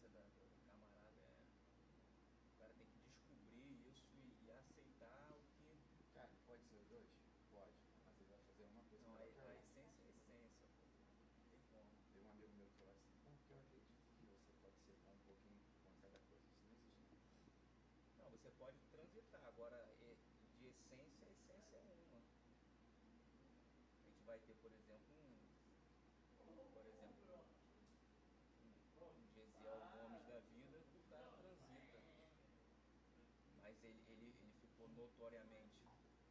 essência do camarada. O cara tem que descobrir isso e aceitar o que... Cara, pode ser os dois? Pode, mas ele vai fazer uma coisa Não, melhor que a a outra. essência é a essência, pô. Não tem como. Tem um amigo meu que falou assim, porque eu acredito que você pode ser bom um pouquinho com cada coisa. Isso não existe, não. Não, você pode transitar, agora de essência, a essência é uma. A gente vai ter, por exemplo, um Gesiel Gomes da vida, que o cara transita. Mas ele ficou notoriamente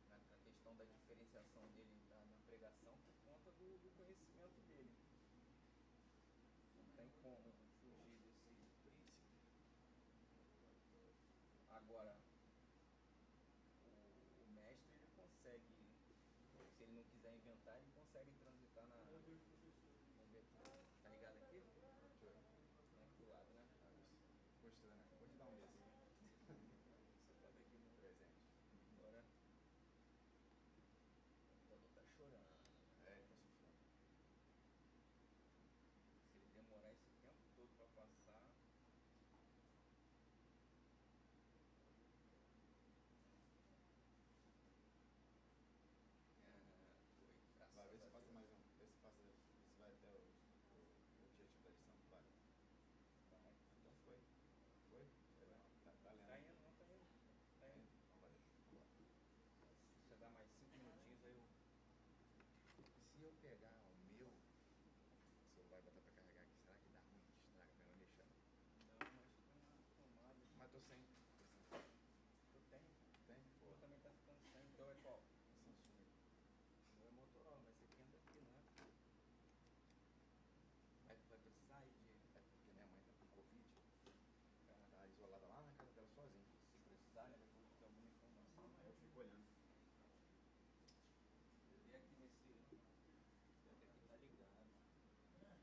na questão da diferenciação dele na pregação por conta do conhecimento dele. Não tem como fugir desse princípio. Agora, o mestre, ele consegue, se ele não quiser inventar, ele consegue transitar na... Vamos ver, tá ligado aqui? Aqui do lado, né? Gostou, né? Vou te dar um desse. Você pode ver aqui no Presente. Agora, o computador tá chorando. Ele tá sofrendo. Se ele demorar esse tempo todo para passar... Foi, graças Vai, vê se a passa Deus. mais um. Vê se passa, se vai até o objetivo da lição. Vai. Vai. Então foi. Foi? Tá lendo. Tá indo, não tá indo. Tá indo. Então vai. Se você dá mais 5 minutinhos, aí eu... Se eu pegar o meu celular e botar pra carregar aqui, será que dá ruim? Estraga, melhor deixar. Não, mas tem uma tomada. Mas tô sem. Eu tenho. Tem? O meu também tá ficando sem. Então é qual? Samsung. O meu é Motorola, mas você quer daqui, né? Vai precisar aí de... É porque minha mãe tá com Covid. Ela Tá isolada lá na casa dela sozinha. se precisar, né? Depois de ter alguma informação. Aí eu fico olhando. E aqui nesse... Aqui tá ligado. E nesse lá.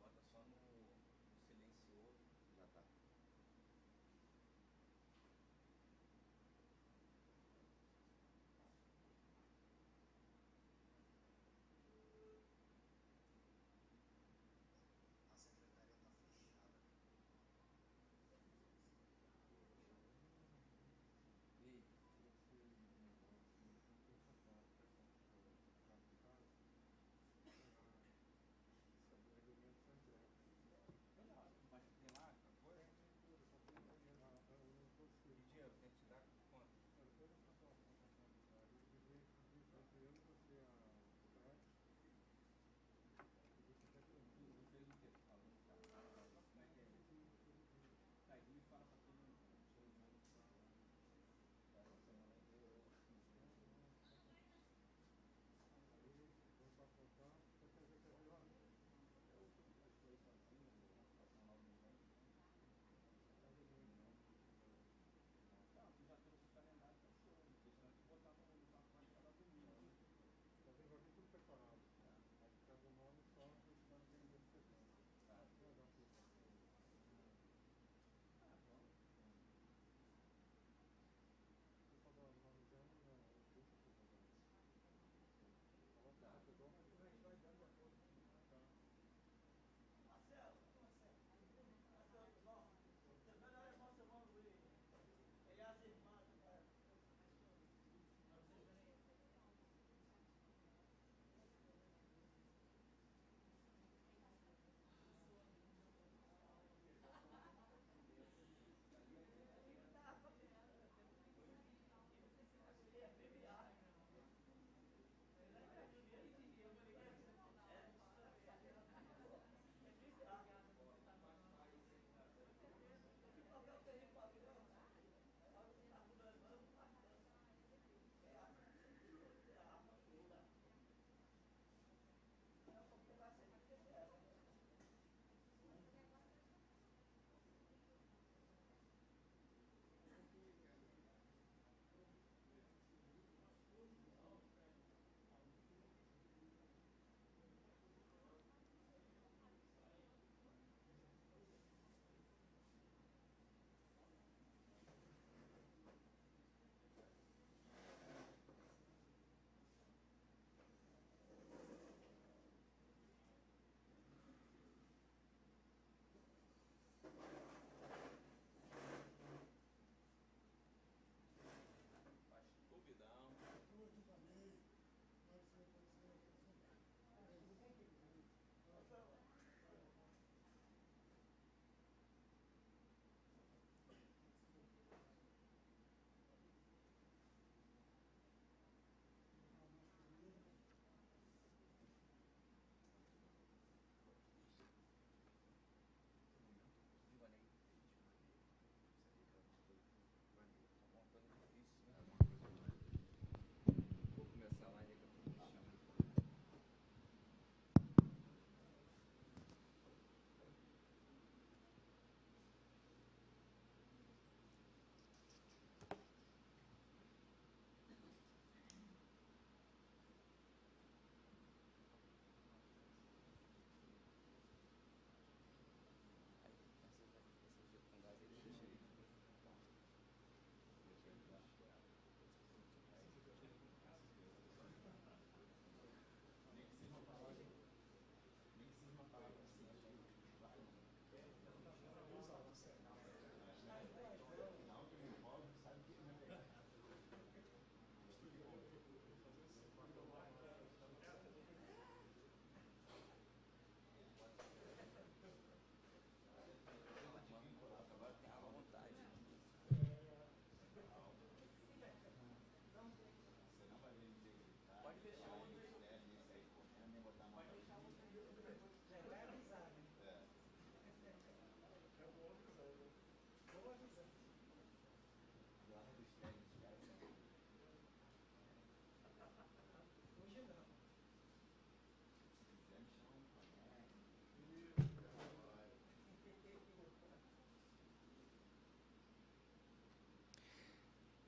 Bota só no silencioso. Já tá. A secretaria está fechada.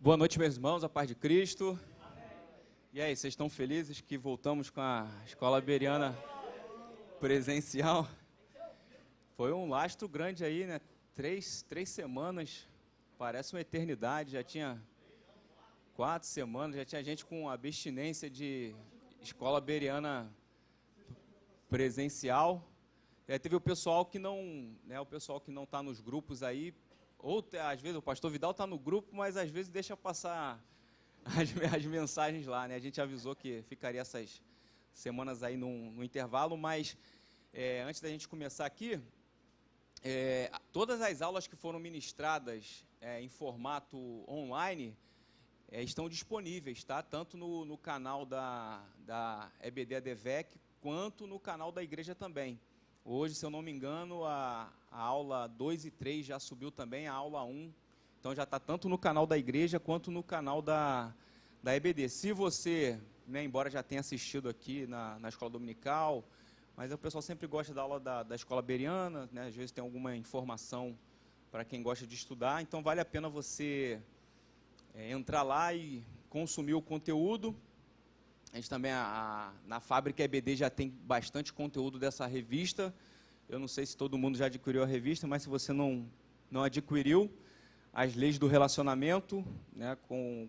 Boa noite, meus irmãos, a paz de Cristo. E aí, vocês estão felizes que voltamos com a Escola Bereana presencial? Foi um lastro grande aí, né? Três semanas, parece uma eternidade. Já tinha 4 semanas, já tinha gente com abstinência de Escola Bereana presencial. Teve o pessoal que não, né, o pessoal que não está nos grupos aí, ou às vezes o pastor Vidal está no grupo, mas às vezes deixa passar as mensagens lá, né? A gente avisou que ficaria essas semanas aí no intervalo, mas antes da gente começar aqui, todas as aulas que foram ministradas em formato online estão disponíveis, tá? Tanto no canal da EBD ADVEC, quanto no canal da igreja também. Hoje, se eu não me engano, a aula 2 e 3 já subiu também, a aula 1. Então, já está tanto no canal da igreja, quanto no canal da EBD. Se você, né, embora já tenha assistido aqui na escola dominical, mas o pessoal sempre gosta da aula da escola bereana, né, às vezes tem alguma informação para quem gosta de estudar, então vale a pena você entrar lá e consumir o conteúdo. A gente também, na Fábrica EBD, já tem bastante conteúdo dessa revista. Eu não sei se todo mundo já adquiriu a revista, mas se você não adquiriu, As Leis do Relacionamento, né, com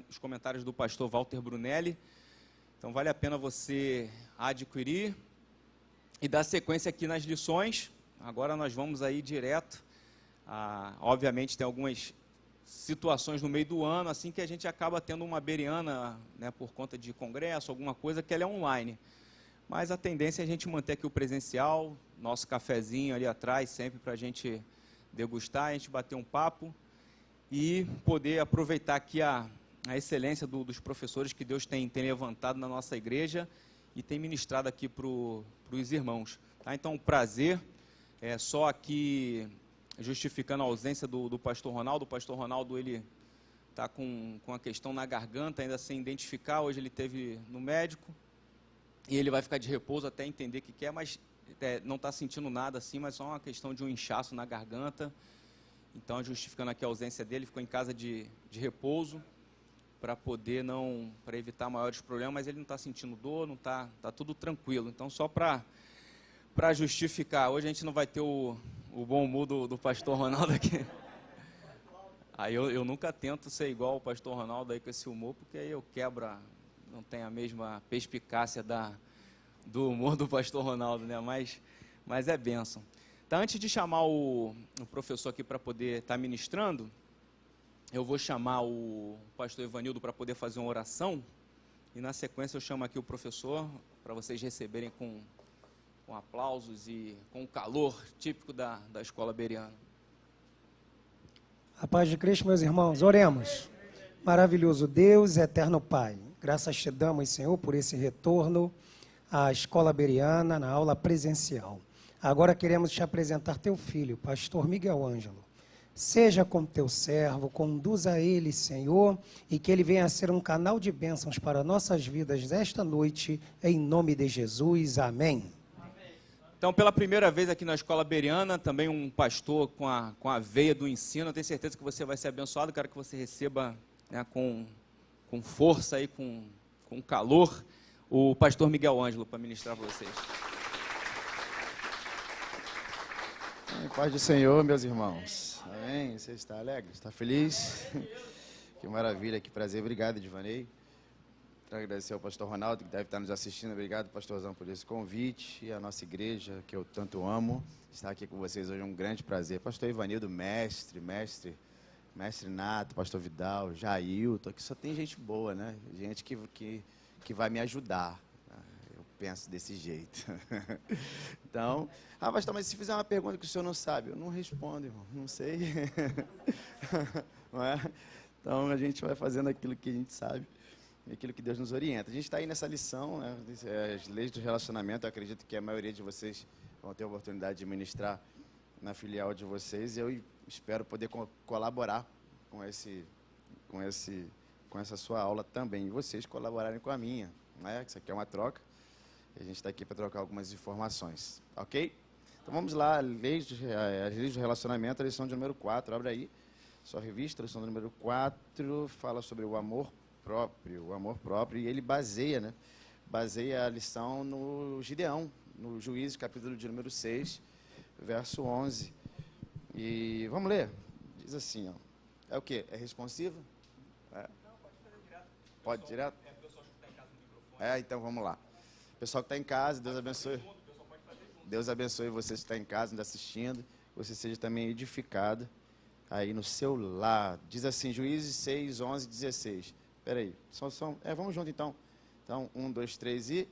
os comentários do pastor Walter Brunelli. Então, vale a pena você adquirir e dar sequência aqui nas lições. Agora nós vamos aí direto. Obviamente, tem algumas situações no meio do ano, assim que a gente acaba tendo uma bereana, né, por conta de congresso, alguma coisa, que ela é online. Mas a tendência é a gente manter aqui o presencial, nosso cafezinho ali atrás, sempre para a gente degustar, a gente bater um papo e poder aproveitar aqui a excelência dos professores que Deus tem levantado na nossa igreja e tem ministrado aqui para os irmãos. Tá? Então, um prazer, só aqui justificando a ausência do pastor Ronaldo. O pastor Ronaldo, ele está com a questão na garganta, ainda sem identificar. Hoje ele esteve no médico e ele vai ficar de repouso até entender o que é, mas não está sentindo nada assim, mas só uma questão de um inchaço na garganta. Então, justificando aqui a ausência dele, ficou em casa de repouso para poder para evitar maiores problemas, mas ele não está sentindo dor, não está tudo tranquilo. Então, só para justificar, hoje a gente não vai ter o bom humor do pastor Ronaldo aqui. Aí eu nunca tento ser igual ao pastor Ronaldo aí com esse humor, porque aí eu não tenho a mesma perspicácia do humor do pastor Ronaldo, né? Mas é bênção. Então, antes de chamar o professor aqui para poder estar ministrando, eu vou chamar o pastor Ivanildo para poder fazer uma oração, e na sequência eu chamo aqui o professor, para vocês receberem com aplausos e com o calor típico da escola bereana. A paz de Cristo, meus irmãos, oremos. Maravilhoso Deus, eterno Pai, graças te damos, Senhor, por esse retorno à escola bereana, na aula presencial. Agora queremos te apresentar teu filho, pastor Miguel Ângelo. Seja como teu servo, conduza ele, Senhor, e que ele venha a ser um canal de bênçãos para nossas vidas esta noite, em nome de Jesus. Amém. Então, pela primeira vez aqui na escola bereana, também um pastor com a veia do ensino. Eu tenho certeza que você vai ser abençoado. Quero que você receba, né, com força e com calor o pastor Miguel Ângelo para ministrar para vocês. Em paz do Senhor, meus irmãos. Amém? Você está alegre? Está feliz? Que maravilha, que prazer. Obrigado, Edvanei. Quero agradecer ao pastor Ronaldo, que deve estar nos assistindo. Obrigado, pastorzão, por esse convite. E a nossa igreja, que eu tanto amo, estar aqui com vocês hoje é um grande prazer. Pastor Ivanildo, mestre nato, pastor Vidal, Jailton, aqui só tem gente boa, né? Gente que vai me ajudar. Eu penso desse jeito. Então, pastor, mas se fizer uma pergunta que o senhor não sabe, eu não respondo, irmão, não sei. Não é? Então, a gente vai fazendo aquilo que a gente sabe. Aquilo que Deus nos orienta. A gente está aí nessa lição, né, as leis do relacionamento. Eu acredito que a maioria de vocês vão ter a oportunidade de ministrar na filial de vocês, e eu espero poder colaborar com essa sua aula também, e vocês colaborarem com a minha, né? Isso aqui é uma troca, e a gente está aqui para trocar algumas informações, ok? Então vamos lá, as leis do relacionamento, a lição de número 4, abre aí. sua revista, lição número 4, fala sobre o amor próprio, e ele baseia a lição no Gideão, no Juízes, capítulo de número 6, verso 11. E vamos ler. Diz assim, ó. É o quê? É responsivo? É. Não, pode fazer direto. Pode direto? É, o pessoal que está em casa no microfone. Então vamos lá. Pessoal que está em casa, Deus abençoe. O pessoal pode fazer junto. Deus abençoe você que está em casa, nos assistindo. Que você seja também edificado aí no seu lar. Diz assim, Juízes 6, 11, 16. Espera aí. Vamos junto então. Então, 1, 2, 3 e...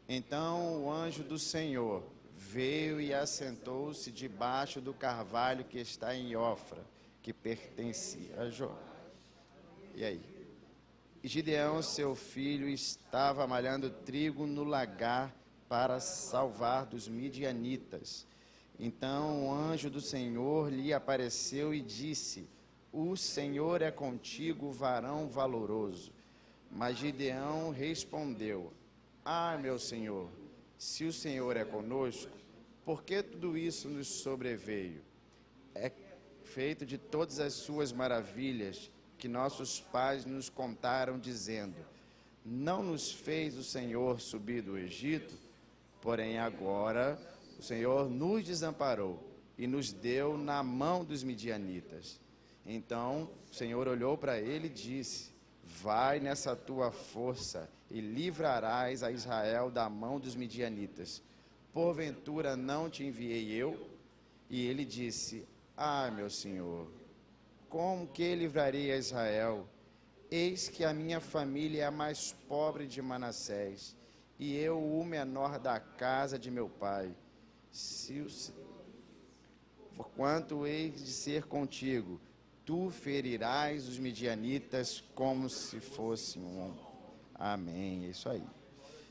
Então o anjo do Senhor veio e assentou-se debaixo do carvalho que está em Ofra, que pertencia a Jó. E aí? Gideão, seu filho, estava malhando trigo no lagar para salvar dos midianitas. Então o anjo do Senhor lhe apareceu e disse: O Senhor é contigo, varão valoroso. Mas Gideão respondeu: meu Senhor, se o Senhor é conosco, por que tudo isso nos sobreveio? É feito de todas as suas maravilhas que nossos pais nos contaram, dizendo: Não nos fez o Senhor subir do Egito? Porém agora o Senhor nos desamparou e nos deu na mão dos midianitas. Então o Senhor olhou para ele e disse: Vai nessa tua força e livrarás a Israel da mão dos midianitas. Porventura não te enviei eu? E ele disse: meu Senhor, como que livrarei a Israel? Eis que a minha família é a mais pobre de Manassés, e eu o menor da casa de meu pai. Porquanto hei de ser contigo, tu ferirás os midianitas como se fosse um. Amém. É isso aí.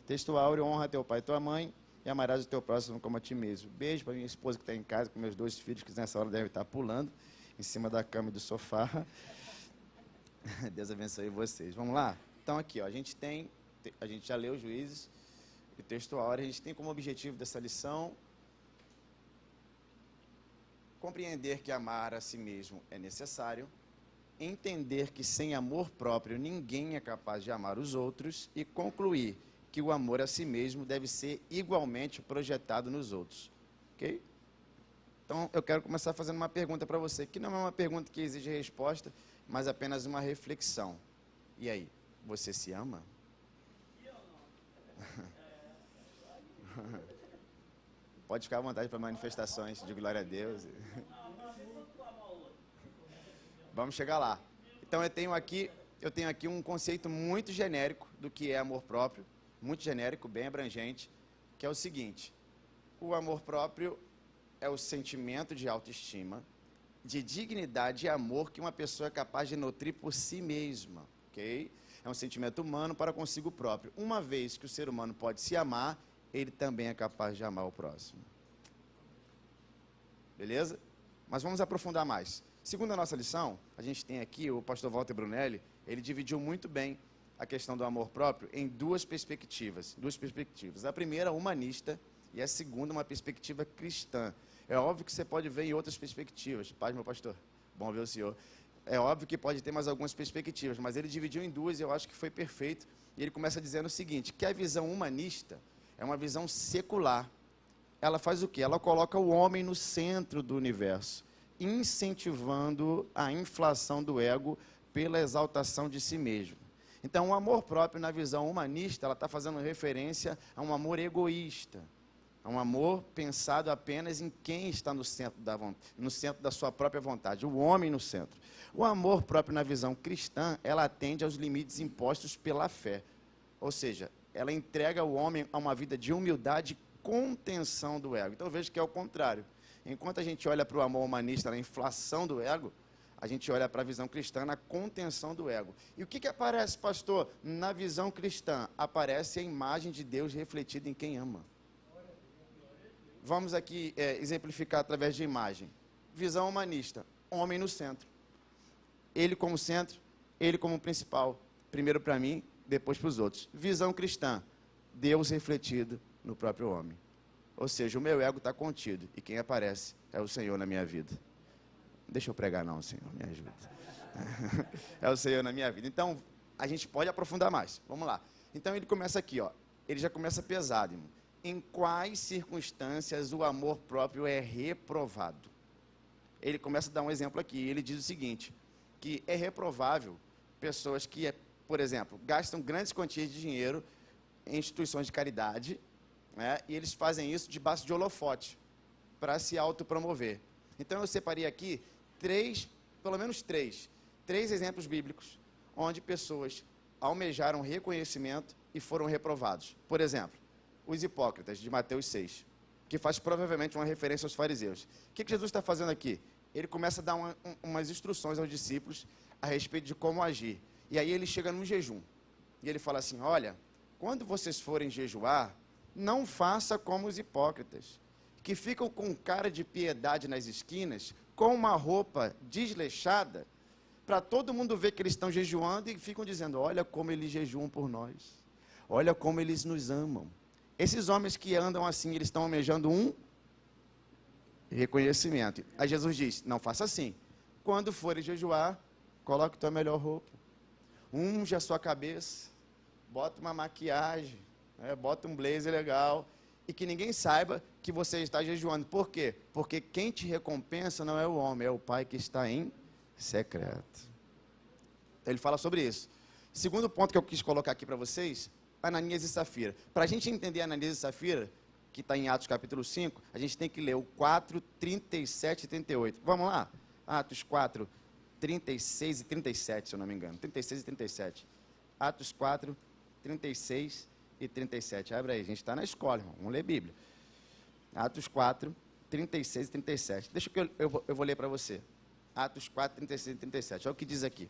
Texto áureo: honra teu pai e tua mãe, e amarás o teu próximo como a ti mesmo. Beijo para minha esposa que está em casa, com meus 2 filhos, que nessa hora devem estar pulando em cima da cama e do sofá. Deus abençoe vocês. Vamos lá? Então aqui, ó, a gente já leu Juízes e texto áureo. A gente tem como objetivo dessa lição compreender que amar a si mesmo é necessário, entender que sem amor próprio ninguém é capaz de amar os outros e concluir que o amor a si mesmo deve ser igualmente projetado nos outros. Ok? Então, eu quero começar fazendo uma pergunta para você, que não é uma pergunta que exige resposta, mas apenas uma reflexão. E aí, você se ama? Pode ficar à vontade para manifestações de glória a Deus. Vamos chegar lá. Então, eu tenho aqui um conceito muito genérico do que é amor próprio, muito genérico, bem abrangente, que é o seguinte: o amor próprio é o sentimento de autoestima, de dignidade e amor que uma pessoa é capaz de nutrir por si mesma, ok? É um sentimento humano para consigo próprio. Uma vez que o ser humano pode se amar, ele também é capaz de amar o próximo. Beleza? Mas vamos aprofundar mais. Segundo a nossa lição, a gente tem aqui o pastor Walter Brunelli, ele dividiu muito bem a questão do amor próprio em duas perspectivas. A primeira, humanista, e a segunda, uma perspectiva cristã. É óbvio que você pode ver em outras perspectivas. Paz, meu pastor. Bom ver o senhor. É óbvio que pode ter mais algumas perspectivas, mas ele dividiu em duas e eu acho que foi perfeito. E ele começa dizendo o seguinte, que a visão humanista é uma visão secular. Ela faz o quê? Ela coloca o homem no centro do universo, incentivando a inflação do ego pela exaltação de si mesmo. Então, o amor próprio, na visão humanista, ela está fazendo referência a um amor egoísta, a um amor pensado apenas em quem está no centro da sua própria vontade, o homem no centro. O amor próprio, na visão cristã, ela atende aos limites impostos pela fé, ou seja, ela entrega o homem a uma vida de humildade e contenção do ego. Então, veja que é o contrário. Enquanto a gente olha para o amor humanista na inflação do ego, a gente olha para a visão cristã na contenção do ego. E o que aparece, pastor? Na visão cristã, aparece a imagem de Deus refletida em quem ama. Vamos aqui exemplificar através de imagem. Visão humanista, homem no centro. Ele como centro, ele como principal. Primeiro para mim, depois para os outros. Visão cristã, Deus refletido no próprio homem. Ou seja, o meu ego está contido e quem aparece é o Senhor na minha vida. Deixa eu pregar não, Senhor, me ajuda. É o Senhor na minha vida. Então, a gente pode aprofundar mais. Vamos lá. Então, ele começa aqui, ó. Ele já começa pesado, irmão. Em quais circunstâncias o amor próprio é reprovado? Ele começa a dar um exemplo aqui. Ele diz o seguinte, que é reprovável pessoas que, por exemplo, gastam grandes quantias de dinheiro em instituições de caridade, né, e eles fazem isso debaixo de holofote, para se autopromover. Então, eu separei aqui pelo menos três exemplos bíblicos, onde pessoas almejaram reconhecimento e foram reprovados. Por exemplo, os hipócritas, de Mateus 6, que faz provavelmente uma referência aos fariseus. O que Jesus está fazendo aqui? Ele começa a dar umas instruções aos discípulos a respeito de como agir. E aí ele chega num jejum. E ele fala assim, olha, quando vocês forem jejuar, não faça como os hipócritas, que ficam com cara de piedade nas esquinas, com uma roupa desleixada, para todo mundo ver que eles estão jejuando e ficam dizendo, olha como eles jejuam por nós, olha como eles nos amam. Esses homens que andam assim, eles estão almejando um reconhecimento. Aí Jesus diz, não faça assim. Quando forem jejuar, coloque tua melhor roupa, unge a sua cabeça, bota uma maquiagem, bota um blazer legal, e que ninguém saiba que você está jejuando. Por quê? Porque quem te recompensa não é o homem, é o Pai que está em secreto. Ele fala sobre isso. Segundo ponto que eu quis colocar aqui para vocês, Ananias e Safira. Para a gente entender Ananias e Safira, que está em Atos capítulo 5, a gente tem que ler o 4, 37 e 38. Vamos lá? Atos 4, 36 e 37, se eu não me engano. 36 e 37. Atos 4, 36 e 37. Abre aí, a gente está na escola, irmão. Vamos ler Bíblia. Atos 4, 36 e 37. Deixa que eu vou ler para você. Atos 4, 36 e 37. Olha o que diz aqui.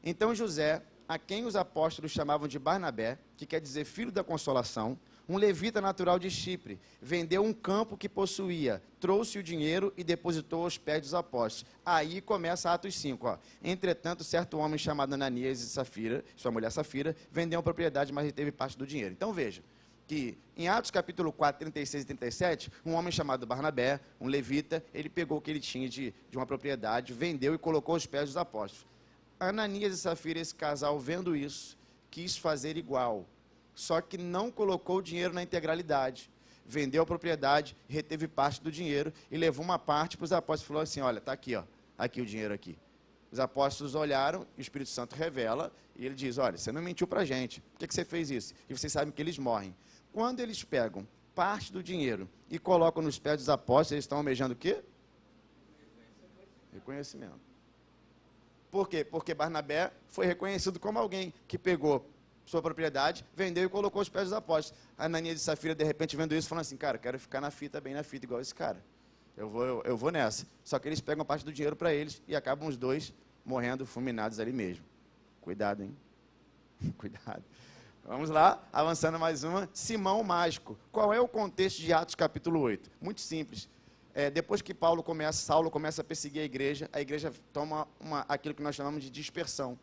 Então José, a quem os apóstolos chamavam de Barnabé, que quer dizer filho da consolação, um levita natural de Chipre, vendeu um campo que possuía, trouxe o dinheiro e depositou aos pés dos apóstolos. Aí começa Atos 5. Ó. Entretanto, certo homem chamado Ananias e Safira, sua mulher Safira, vendeu a propriedade, mas reteve parte do dinheiro. Então veja, que em Atos capítulo 4, 36 e 37, um homem chamado Barnabé, um levita, ele pegou o que ele tinha de uma propriedade, vendeu e colocou aos pés dos apóstolos. Ananias e Safira, esse casal, vendo isso, quis fazer igual, só que não colocou o dinheiro na integralidade. Vendeu a propriedade, reteve parte do dinheiro e levou uma parte para os apóstolos e falou assim, olha, está aqui, ó, aqui o dinheiro aqui. Os apóstolos olharam, e o Espírito Santo revela, e ele diz, olha, você não mentiu para a gente, por que você fez isso? E vocês sabem que eles morrem. Quando eles pegam parte do dinheiro e colocam nos pés dos apóstolos, eles estão almejando o quê? Reconhecimento. Por quê? Porque Barnabé foi reconhecido como alguém que pegou sua propriedade, vendeu e colocou os pés dos apóstolos. Ananias e Safira, de repente, vendo isso, falando assim, cara, quero ficar na fita, bem na fita, igual esse cara. Eu vou nessa. Só que eles pegam parte do dinheiro para eles e acabam os dois morrendo fulminados ali mesmo. Cuidado, hein? Cuidado. Vamos lá, avançando mais uma. Simão o Mágico. Qual é o contexto de Atos capítulo 8? Muito simples. Depois que Saulo começa a perseguir a igreja toma aquilo que nós chamamos de dispersão.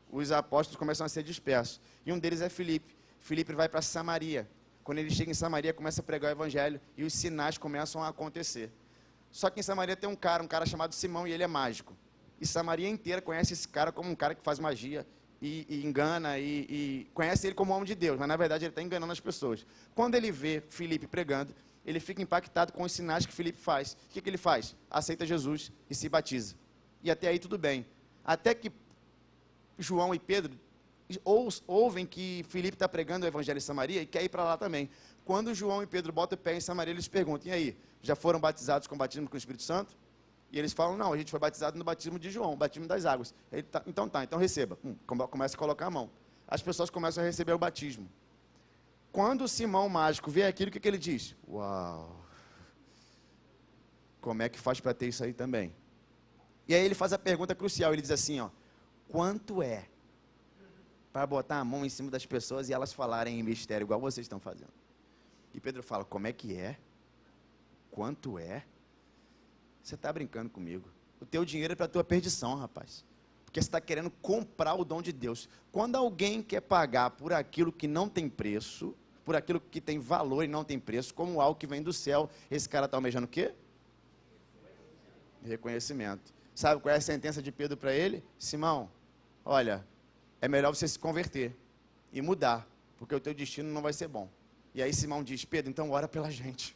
Os apóstolos começam a ser dispersos. E um deles é Filipe. Filipe vai para Samaria. Quando ele chega em Samaria, começa a pregar o evangelho e os sinais começam a acontecer. Só que em Samaria tem um cara chamado Simão, e ele é mágico. E Samaria inteira conhece esse cara como um cara que faz magia e engana e conhece ele como homem de Deus, mas na verdade ele está enganando as pessoas. Quando ele vê Filipe pregando, ele fica impactado com os sinais que Filipe faz. O que ele faz? Aceita Jesus e se batiza. E até aí tudo bem. Até que João e Pedro ouvem que Filipe está pregando o evangelho em Samaria e quer ir para lá também. Quando João e Pedro botam o pé em Samaria, eles perguntam, e aí, já foram batizados com o batismo com o Espírito Santo? E eles falam, não, a gente foi batizado no batismo de João, o batismo das águas. Então receba. Começa a colocar a mão. As pessoas começam a receber o batismo. Quando o Simão Mágico vê aquilo, o que ele diz? Uau! Como é que faz para ter isso aí também? E aí ele faz a pergunta crucial, ele diz assim, ó, quanto é para botar a mão em cima das pessoas e elas falarem em mistério, igual vocês estão fazendo? E Pedro fala, como é que é? Quanto é? Você está brincando comigo. O teu dinheiro é para a tua perdição, rapaz. Porque você está querendo comprar o dom de Deus. Quando alguém quer pagar por aquilo que não tem preço, por aquilo que tem valor e não tem preço, como algo que vem do céu, esse cara está almejando o quê? Reconhecimento. Sabe qual é a sentença de Pedro para ele? Simão, olha, é melhor você se converter e mudar, porque o teu destino não vai ser bom. E aí Simão diz, Pedro, então ora pela gente.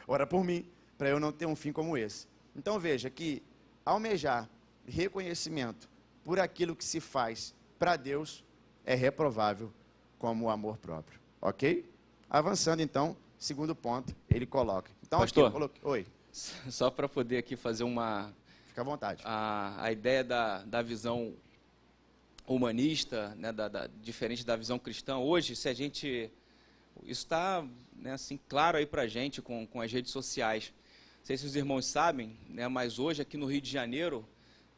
Ora por mim, para eu não ter um fim como esse. Então veja que almejar reconhecimento por aquilo que se faz para Deus é reprovável como o amor próprio. Ok? Avançando então, segundo ponto, ele coloca. Então, Pastor, aqui, oi. Só para poder aqui fazer uma... Fica à vontade. A ideia da visão humanista, né, diferente da visão cristã. Hoje, se a gente... Isso está, né, assim, claro aí para a gente com as redes sociais. Não sei se os irmãos sabem, né, mas hoje aqui no Rio de Janeiro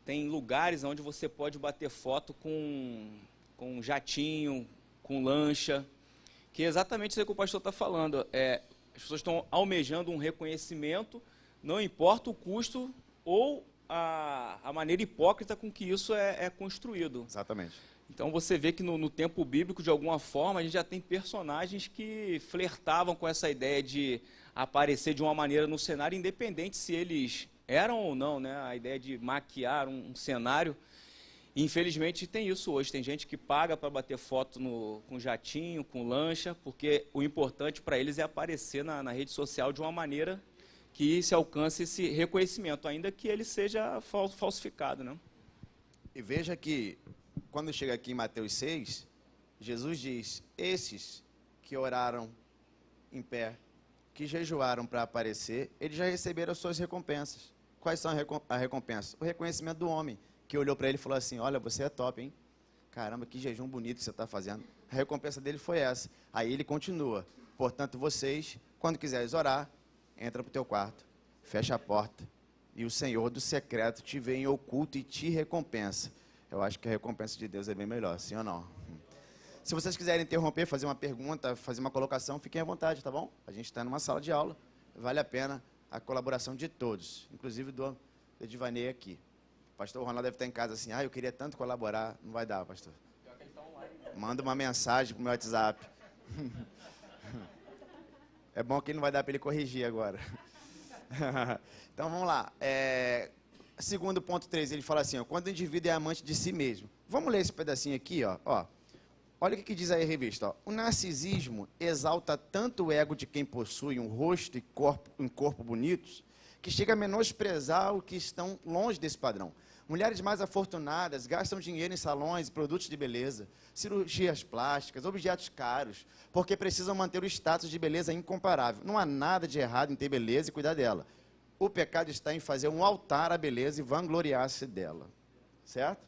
tem lugares onde você pode bater foto com jatinho, com lancha, que é exatamente isso que o pastor está falando. As pessoas estão almejando um reconhecimento, não importa o custo ou a maneira hipócrita com que isso é construído. Exatamente. Então você vê que no tempo bíblico, de alguma forma, a gente já tem personagens que flertavam com essa ideia de aparecer de uma maneira no cenário, independente se eles eram ou não, né? A ideia de maquiar um cenário. Infelizmente tem isso hoje, tem gente que paga para bater foto com jatinho, com lancha, porque o importante para eles é aparecer na rede social de uma maneira que se alcance esse reconhecimento, ainda que ele seja falsificado, né? E veja que, quando chega aqui em Mateus 6, Jesus diz, esses que oraram em pé, que jejuaram para aparecer, eles já receberam as suas recompensas. Quais são a recompensa? O reconhecimento do homem, que olhou para ele e falou assim, olha, você é top, hein? Caramba, que jejum bonito que você está fazendo. A recompensa dele foi essa. Aí ele continua, portanto, vocês, quando quiseres orar, entra para o teu quarto, fecha a porta, e o Senhor do secreto te vê em oculto e te recompensa. Eu acho que a recompensa de Deus é bem melhor, sim ou não? Se vocês quiserem interromper, fazer uma pergunta, fazer uma colocação, fiquem à vontade, tá bom? A gente está numa sala de aula, vale a pena a colaboração de todos, inclusive do Edivanei aqui. O pastor Ronaldo deve estar em casa assim, eu queria tanto colaborar, não vai dar, pastor. Manda uma mensagem para o meu WhatsApp. É bom que não vai dar para ele corrigir agora. Então vamos lá. Segundo ponto 3, ele fala assim, quando o indivíduo é amante de si mesmo. Vamos ler esse pedacinho aqui, ó. Olha o que diz aí a revista. O narcisismo exalta tanto o ego de quem possui um rosto e corpo bonitos, que chega a menosprezar os que estão longe desse padrão. Mulheres mais afortunadas gastam dinheiro em salões e produtos de beleza, cirurgias plásticas, objetos caros, porque precisam manter o status de beleza incomparável. Não há nada de errado em ter beleza e cuidar dela. O pecado está em fazer um altar à beleza e vangloriar-se dela. Certo?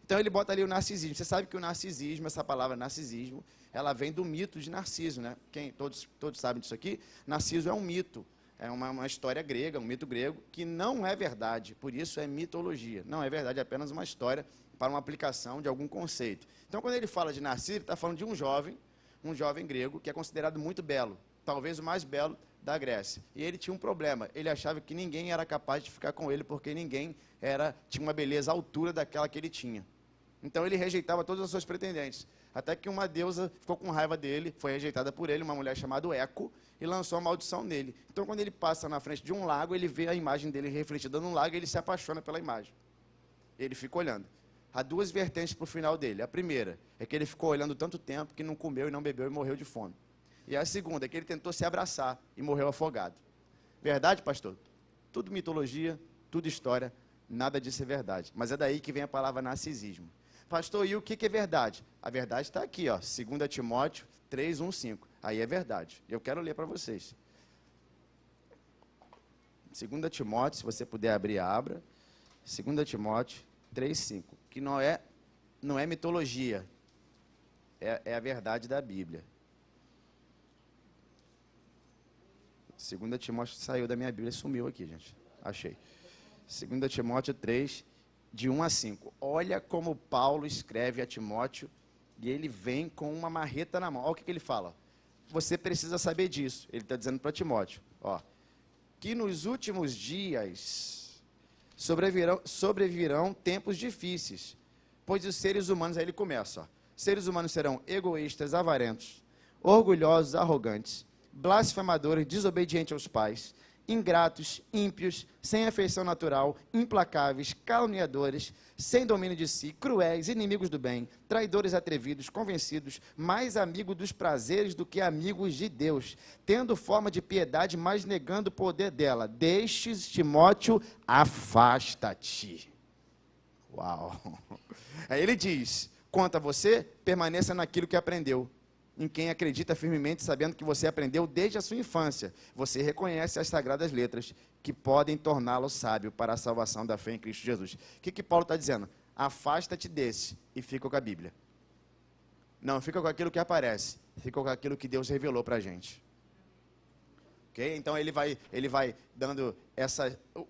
Então ele bota ali o narcisismo. Você sabe que o narcisismo, essa palavra narcisismo, ela vem do mito de Narciso, né? Todos sabem disso aqui? Narciso é um mito. É uma história grega, um mito grego, que não é verdade, por isso é mitologia. Não é verdade, é apenas uma história para uma aplicação de algum conceito. Então, quando ele fala de Narciso, ele está falando de um jovem grego, que é considerado muito belo, talvez o mais belo da Grécia. E ele tinha um problema, ele achava que ninguém era capaz de ficar com ele, porque ninguém tinha uma beleza à altura daquela que ele tinha. Então, ele rejeitava todas as suas pretendentes. Até que uma deusa ficou com raiva dele, foi rejeitada por ele, uma mulher chamada Eco, e lançou a maldição nele. Então, quando ele passa na frente de um lago, ele vê a imagem dele refletida no lago e ele se apaixona pela imagem. Ele fica olhando. Há duas vertentes para o final dele. A primeira é que ele ficou olhando tanto tempo que não comeu e não bebeu e morreu de fome. E a segunda é que ele tentou se abraçar e morreu afogado. Verdade, pastor? Tudo mitologia, tudo história, nada disso é verdade. Mas é daí que vem a palavra narcisismo. Pastor, e o que é verdade? A verdade está aqui, 2 Timóteo 3, 1, 5. Aí é verdade. Eu quero ler para vocês. 2 Timóteo, se você puder abrir, abra. 2 Timóteo 3, 5. Que não é mitologia. É a verdade da Bíblia. 2 Timóteo saiu da minha Bíblia e sumiu aqui, gente. Achei. 2 Timóteo 3, de 1 a 5. Olha como Paulo escreve a Timóteo e ele vem com uma marreta na mão. Olha o que ele fala. Você precisa saber disso. Ele está dizendo para Timóteo, que nos últimos dias sobrevirão tempos difíceis, pois os seres humanos, aí ele começa, seres humanos serão egoístas, avarentos, orgulhosos, arrogantes, blasfemadores, desobedientes aos pais, ingratos, ímpios, sem afeição natural, implacáveis, caluniadores, sem domínio de si, cruéis, inimigos do bem, traidores atrevidos, convencidos, mais amigos dos prazeres do que amigos de Deus, tendo forma de piedade, mas negando o poder dela. Destes, Timóteo, afasta-te. Uau! Aí ele diz, quanto a você, permaneça naquilo que aprendeu, em quem acredita firmemente, sabendo que você aprendeu desde a sua infância. Você reconhece as sagradas letras que podem torná-lo sábio para a salvação da fé em Cristo Jesus. O que Paulo está dizendo? Afasta-te desse e fica com a Bíblia. Não, fica com aquilo que aparece, fica com aquilo que Deus revelou para a gente. Okay? Então ele vai dando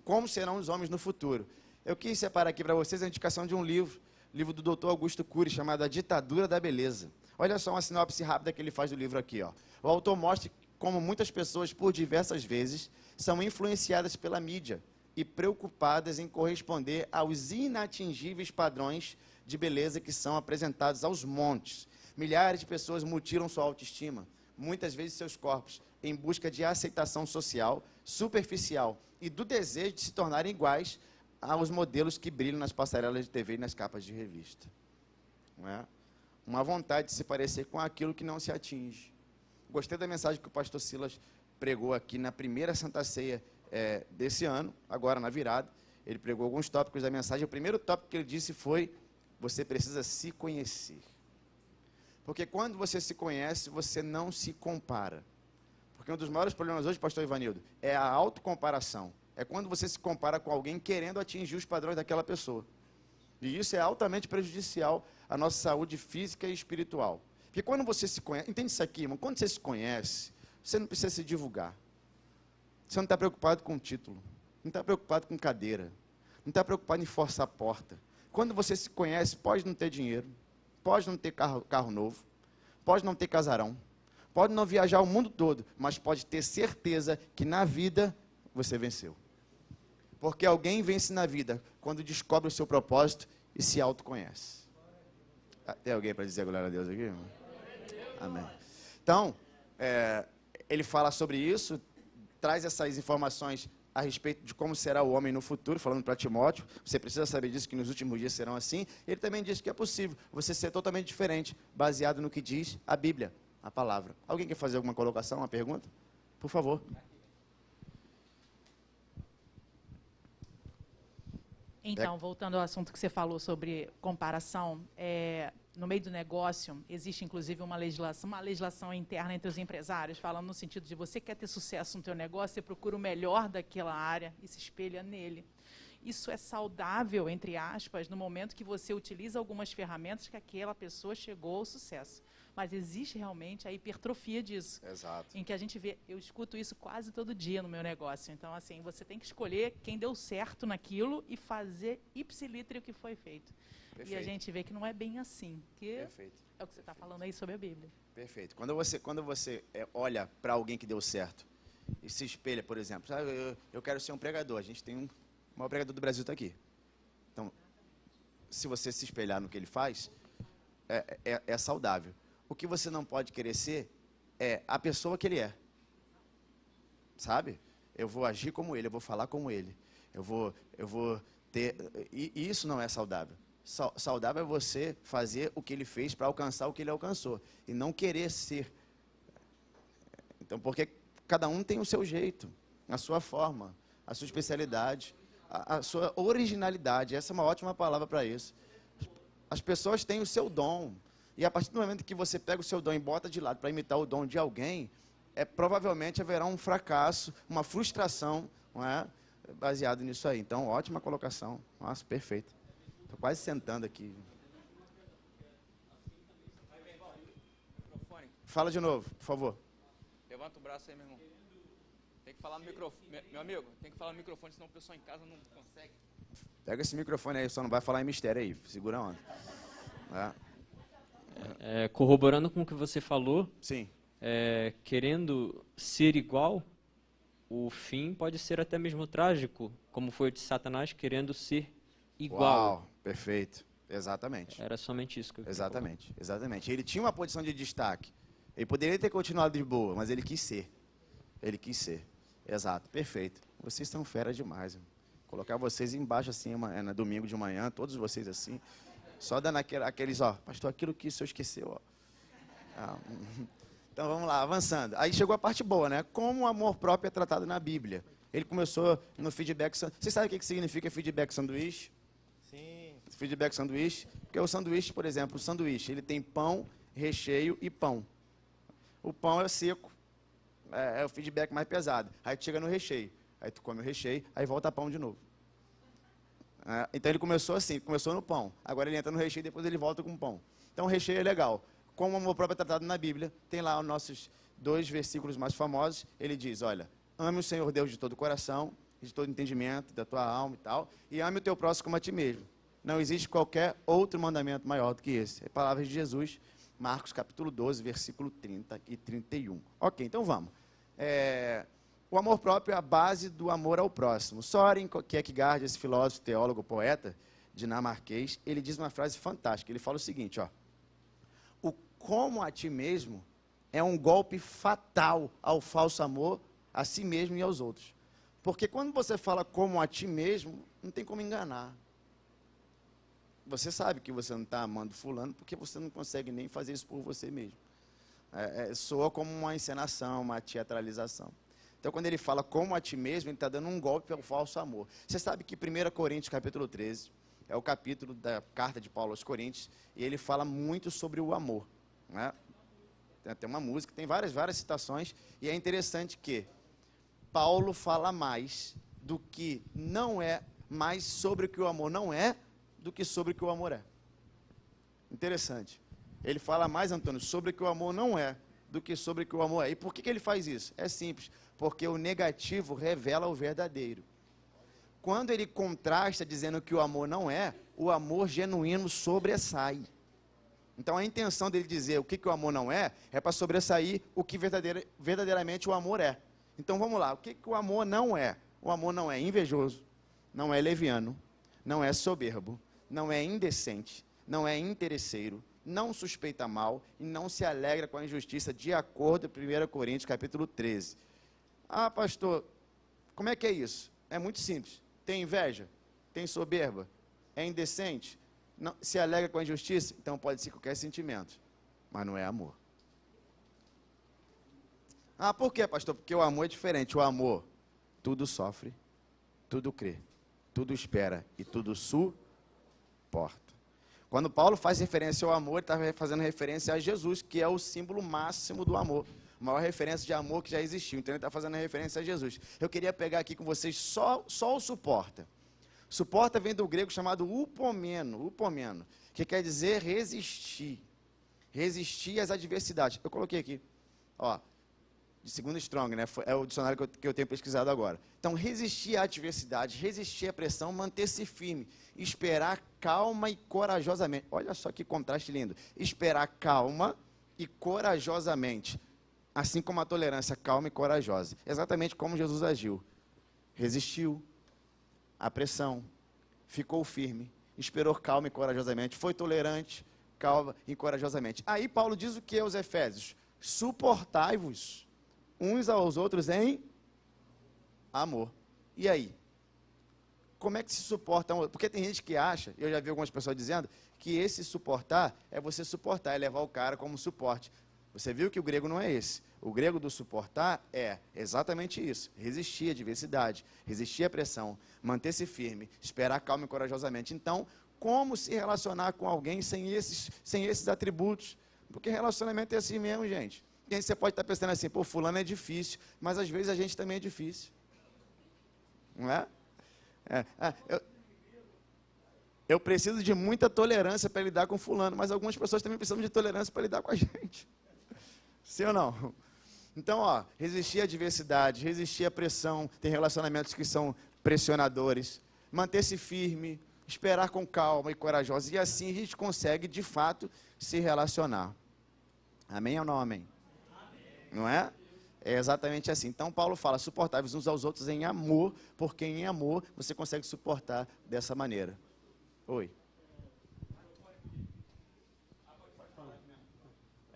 como serão os homens no futuro. Eu quis separar aqui para vocês a indicação de um livro do Dr. Augusto Cury, chamado A Ditadura da Beleza. Olha só uma sinopse rápida que ele faz do livro aqui. Ó. O autor mostra como muitas pessoas, por diversas vezes, são influenciadas pela mídia e preocupadas em corresponder aos inatingíveis padrões de beleza que são apresentados aos montes. Milhares de pessoas mutilam sua autoestima, muitas vezes seus corpos, em busca de aceitação social, superficial e do desejo de se tornarem iguais aos modelos que brilham nas passarelas de TV e nas capas de revista. Não é? Uma vontade de se parecer com aquilo que não se atinge. Gostei da mensagem que o pastor Silas pregou aqui na primeira Santa Ceia desse ano, agora na virada. Ele pregou alguns tópicos da mensagem. O primeiro tópico que ele disse foi, você precisa se conhecer. Porque quando você se conhece, você não se compara. Porque um dos maiores problemas hoje, pastor Ivanildo, é a autocomparação. É quando você se compara com alguém querendo atingir os padrões daquela pessoa. E isso é altamente prejudicial à nossa saúde física e espiritual. Porque quando você se conhece, entende isso aqui, irmão? Quando você se conhece, você não precisa se divulgar. Você não está preocupado com título, não está preocupado com cadeira, não está preocupado em forçar a porta. Quando você se conhece, pode não ter dinheiro, pode não ter carro novo, pode não ter casarão, pode não viajar o mundo todo, mas pode ter certeza que na vida você venceu. Porque alguém vence na vida quando descobre o seu propósito e se autoconhece. Tem alguém para dizer glória a Deus aqui, irmão? Amém. Então, ele fala sobre isso, traz essas informações a respeito de como será o homem no futuro, falando para Timóteo. Você precisa saber disso, que nos últimos dias serão assim. Ele também diz que é possível você ser totalmente diferente, baseado no que diz a Bíblia, a palavra. Alguém quer fazer alguma colocação, uma pergunta? Por favor. Então, voltando ao assunto que você falou sobre comparação, no meio do negócio, existe inclusive uma legislação interna entre os empresários, falando no sentido de você quer ter sucesso no teu negócio, você procura o melhor daquela área e se espelha nele. Isso é saudável, entre aspas, no momento que você utiliza algumas ferramentas que aquela pessoa chegou ao sucesso. Mas existe realmente a hipertrofia disso. Exato. Em que a gente vê, eu escuto isso quase todo dia no meu negócio. Então, assim, você tem que escolher quem deu certo naquilo e fazer ipsilítere o que foi feito. Perfeito. E a gente vê que não é bem assim. Que Perfeito. É o que você está falando aí sobre a Bíblia. Perfeito. Quando você olha para alguém que deu certo e se espelha, por exemplo, sabe, eu quero ser um pregador. A gente tem o maior pregador do Brasil está aqui. Então, se você se espelhar no que ele faz, é saudável. O que você não pode querer ser é a pessoa que ele é. Sabe? Eu vou agir como ele, eu vou falar como ele. Eu vou ter... E isso não é saudável. Saudável é você fazer o que ele fez para alcançar o que ele alcançou. E não querer ser. Então, porque cada um tem o seu jeito, a sua forma, a sua especialidade, a sua originalidade. Essa é uma ótima palavra para isso. As pessoas têm o seu dom. E a partir do momento que você pega o seu dom e bota de lado para imitar o dom de alguém, provavelmente haverá um fracasso, uma frustração, não é? Baseado nisso aí. Então, ótima colocação. Nossa, perfeito. Estou quase sentando aqui. Fala de novo, por favor. Levanta o braço aí, meu irmão. Tem que falar no microfone. Meu amigo, tem que falar no microfone, senão o pessoal em casa não consegue. Pega esse microfone aí, só não vai falar em mistério aí. Segura a onda. Corroborando com o que você falou, Sim. Querendo ser igual, o fim pode ser até mesmo trágico, como foi o de Satanás querendo ser igual. Uau, perfeito. Exatamente. Era somente isso que eu queria Exatamente, exatamente. Ele tinha uma posição de destaque. Ele poderia ter continuado de boa, mas ele quis ser. Ele quis ser. Exato, perfeito. Vocês são fera demais, irmão. Colocar vocês embaixo assim, no domingo de manhã, todos vocês assim, só dando aqueles, ó, pastor, aquilo que o senhor esqueceu, ó. Ah, então vamos lá, avançando. Aí chegou a parte boa, né? Como o amor próprio é tratado na Bíblia. Ele começou no feedback. Vocês sabem o que significa feedback sanduíche? Sim. Feedback sanduíche? Porque o sanduíche, por exemplo, o sanduíche, ele tem pão, recheio e pão. O pão é seco, é o feedback mais pesado. Aí tu chega no recheio, aí tu come o recheio, aí volta pão de novo. Então ele começou assim, começou no pão. Agora ele entra no recheio e depois ele volta com o pão. Então o recheio é legal. Como o amor próprio é tratado na Bíblia, tem lá os nossos 2 versículos mais famosos. Ele diz, olha, ame o Senhor Deus de todo o coração, de todo entendimento, da tua alma e tal, e ame o teu próximo como a ti mesmo. Não existe qualquer outro mandamento maior do que esse. É palavras de Jesus, Marcos capítulo 12, versículo 30 e 31. Ok, então vamos. O amor próprio é a base do amor ao próximo. Søren Kierkegaard, esse filósofo, teólogo, poeta dinamarquês, ele diz uma frase fantástica. Ele fala o seguinte, ó. O como a ti mesmo é um golpe fatal ao falso amor a si mesmo e aos outros. Porque quando você fala como a ti mesmo, não tem como enganar. Você sabe que você não está amando fulano porque você não consegue nem fazer isso por você mesmo. Soa como uma encenação, uma teatralização. Então, quando ele fala como a ti mesmo, ele está dando um golpe ao falso amor. Você sabe que 1 Coríntios, capítulo 13, é o capítulo da carta de Paulo aos Coríntios, e ele fala muito sobre o amor. Né? Tem uma música, tem várias citações, e é interessante que Paulo fala mais do que não é, mais sobre o que o amor não é, do que sobre o que o amor é. Interessante. Ele fala mais, Antônio, sobre o que o amor não é, do que sobre o que o amor é. E por que ele faz isso? É simples, porque o negativo revela o verdadeiro. Quando ele contrasta dizendo que o amor não é, o amor genuíno sobressai. Então a intenção dele dizer o que o amor não é para sobressair o que verdadeiramente o amor é. Então vamos lá, o que o amor não é? O amor não é invejoso, não é leviano, não é soberbo, não é indecente, não é interesseiro, não suspeita mal e não se alegra com a injustiça, de acordo com 1 Coríntios capítulo 13. Ah, pastor, como é que é isso? É muito simples. Tem inveja? Tem soberba? É indecente? Não, se alegra com a injustiça? Então pode ser qualquer sentimento, mas não é amor. Ah, por quê, pastor? Porque o amor é diferente. O amor, tudo sofre, tudo crê, tudo espera e tudo suporta. Quando Paulo faz referência ao amor, ele está fazendo referência a Jesus, que é o símbolo máximo do amor. A maior referência de amor que já existiu. Então ele está fazendo referência a Jesus. Eu queria pegar aqui com vocês só o suporta. Suporta vem do grego chamado upomeno, que quer dizer resistir. Resistir às adversidades. Eu coloquei aqui, ó, de segundo Strong, né? É o dicionário que eu tenho pesquisado agora. Então, resistir à adversidade, resistir à pressão, manter-se firme, esperar calma e corajosamente. Olha só que contraste lindo. Esperar calma e corajosamente. Assim como a tolerância calma e corajosa. Exatamente como Jesus agiu. Resistiu à pressão, ficou firme, esperou calma e corajosamente, foi tolerante, calma e corajosamente. Aí Paulo diz o que aos Efésios? Suportai-vos uns aos outros em amor. E aí? Como é que se suporta? Porque tem gente que acha, eu já vi algumas pessoas dizendo, que esse suportar é você suportar, é levar o cara como suporte. Você viu que o grego não é esse. O grego do suportar é exatamente isso. Resistir à adversidade, resistir à pressão, manter-se firme, esperar calma e corajosamente. Então, como se relacionar com alguém sem esses atributos? Porque relacionamento é assim mesmo, gente. E aí você pode estar pensando assim, pô, fulano é difícil, mas às vezes a gente também é difícil. Não é? Eu preciso de muita tolerância para lidar com fulano, mas algumas pessoas também precisam de tolerância para lidar com a gente. Sim ou não? Então, ó, resistir à adversidade, resistir à pressão, tem relacionamentos que são pressionadores, manter-se firme, esperar com calma e corajosa, e assim a gente consegue, de fato, se relacionar. Amém ou não amém? Não é? É exatamente assim. Então, Paulo fala, suportai-vos uns aos outros em amor, porque em amor você consegue suportar dessa maneira. Oi.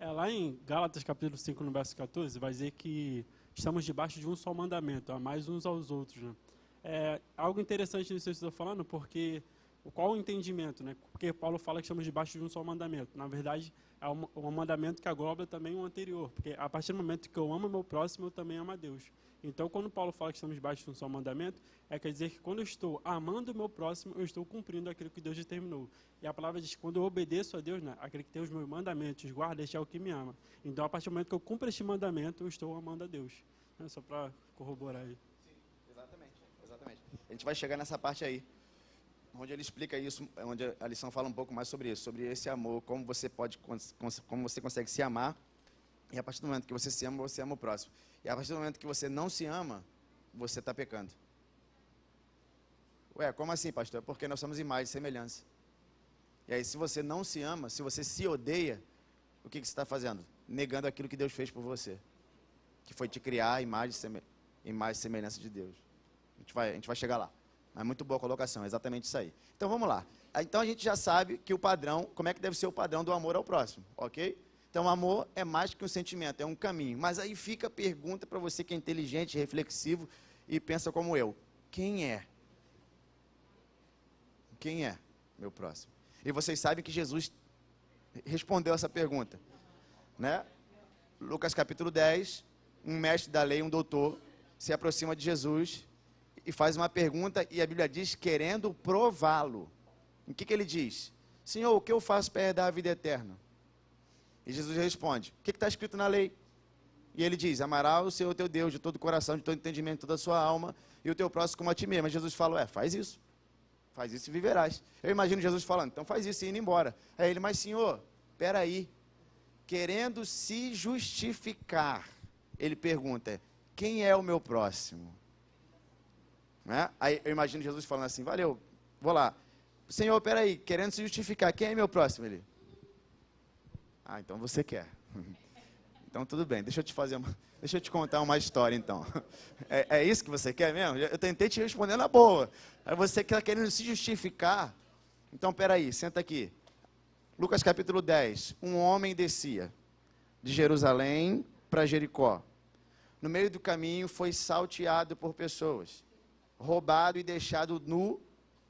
Lá em Gálatas capítulo 5, no verso 14, vai dizer que estamos debaixo de um só mandamento, amar uns aos outros, né? Algo interessante nisso que eu estou falando, porque qual o entendimento, né? Porque Paulo fala que estamos debaixo de um só mandamento. Na verdade, é um mandamento que engloba também o anterior, porque a partir do momento que eu amo o meu próximo, eu também amo a Deus. Então, quando Paulo fala que estamos debaixo de um só mandamento, quer dizer que quando eu estou amando o meu próximo, eu estou cumprindo aquilo que Deus determinou. E a palavra diz que quando eu obedeço a Deus, né, aquele que tem os meus mandamentos, guarda, este é o que me ama. Então, a partir do momento que eu cumpro este mandamento, eu estou amando a Deus. Só para corroborar aí. Sim, exatamente. A gente vai chegar nessa parte aí, onde ele explica isso, onde a lição fala um pouco mais sobre isso, sobre esse amor, como você consegue se amar, e a partir do momento que você ama o próximo. E a partir do momento que você não se ama, você está pecando. Ué, como assim, pastor? É porque nós somos imagem e semelhança. E aí, se você não se ama, se você se odeia, o que você está fazendo? Negando aquilo que Deus fez por você, que foi te criar a imagem e semelhança de Deus. A gente vai chegar lá. Mas muito boa colocação, é exatamente isso aí. Então vamos lá. Então a gente já sabe que o padrão, como é que deve ser o padrão do amor ao próximo, ok? Então o amor é mais que um sentimento, é um caminho. Mas aí fica a pergunta para você que é inteligente, reflexivo e pensa como eu. Quem é? Quem é meu próximo? E vocês sabem que Jesus respondeu essa pergunta, né? Lucas capítulo 10, um mestre da lei, um doutor, se aproxima de Jesus e faz uma pergunta, e a Bíblia diz, querendo prová-lo. O que ele diz? Senhor, o que eu faço para herdar a vida eterna? E Jesus responde, o que está escrito na lei? E ele diz, amarás o Senhor teu Deus de todo o coração, de todo o entendimento, de toda a sua alma, e o teu próximo como a ti mesmo. Mas Jesus fala, faz isso e viverás. Eu imagino Jesus falando, então faz isso e indo embora. Aí ele, mas Senhor, espera aí, querendo se justificar, ele pergunta, quem é o meu próximo? Né? Aí eu imagino Jesus falando assim, valeu, vou lá. Senhor, peraí, querendo se justificar, quem é meu próximo? Ele, então você quer. Então tudo bem, deixa eu te contar uma história então. É isso que você quer mesmo? Eu tentei te responder na boa. Aí você está querendo se justificar? Então peraí, senta aqui. Lucas capítulo 10, um homem descia de Jerusalém para Jericó. No meio do caminho foi salteado por pessoas, roubado e deixado nu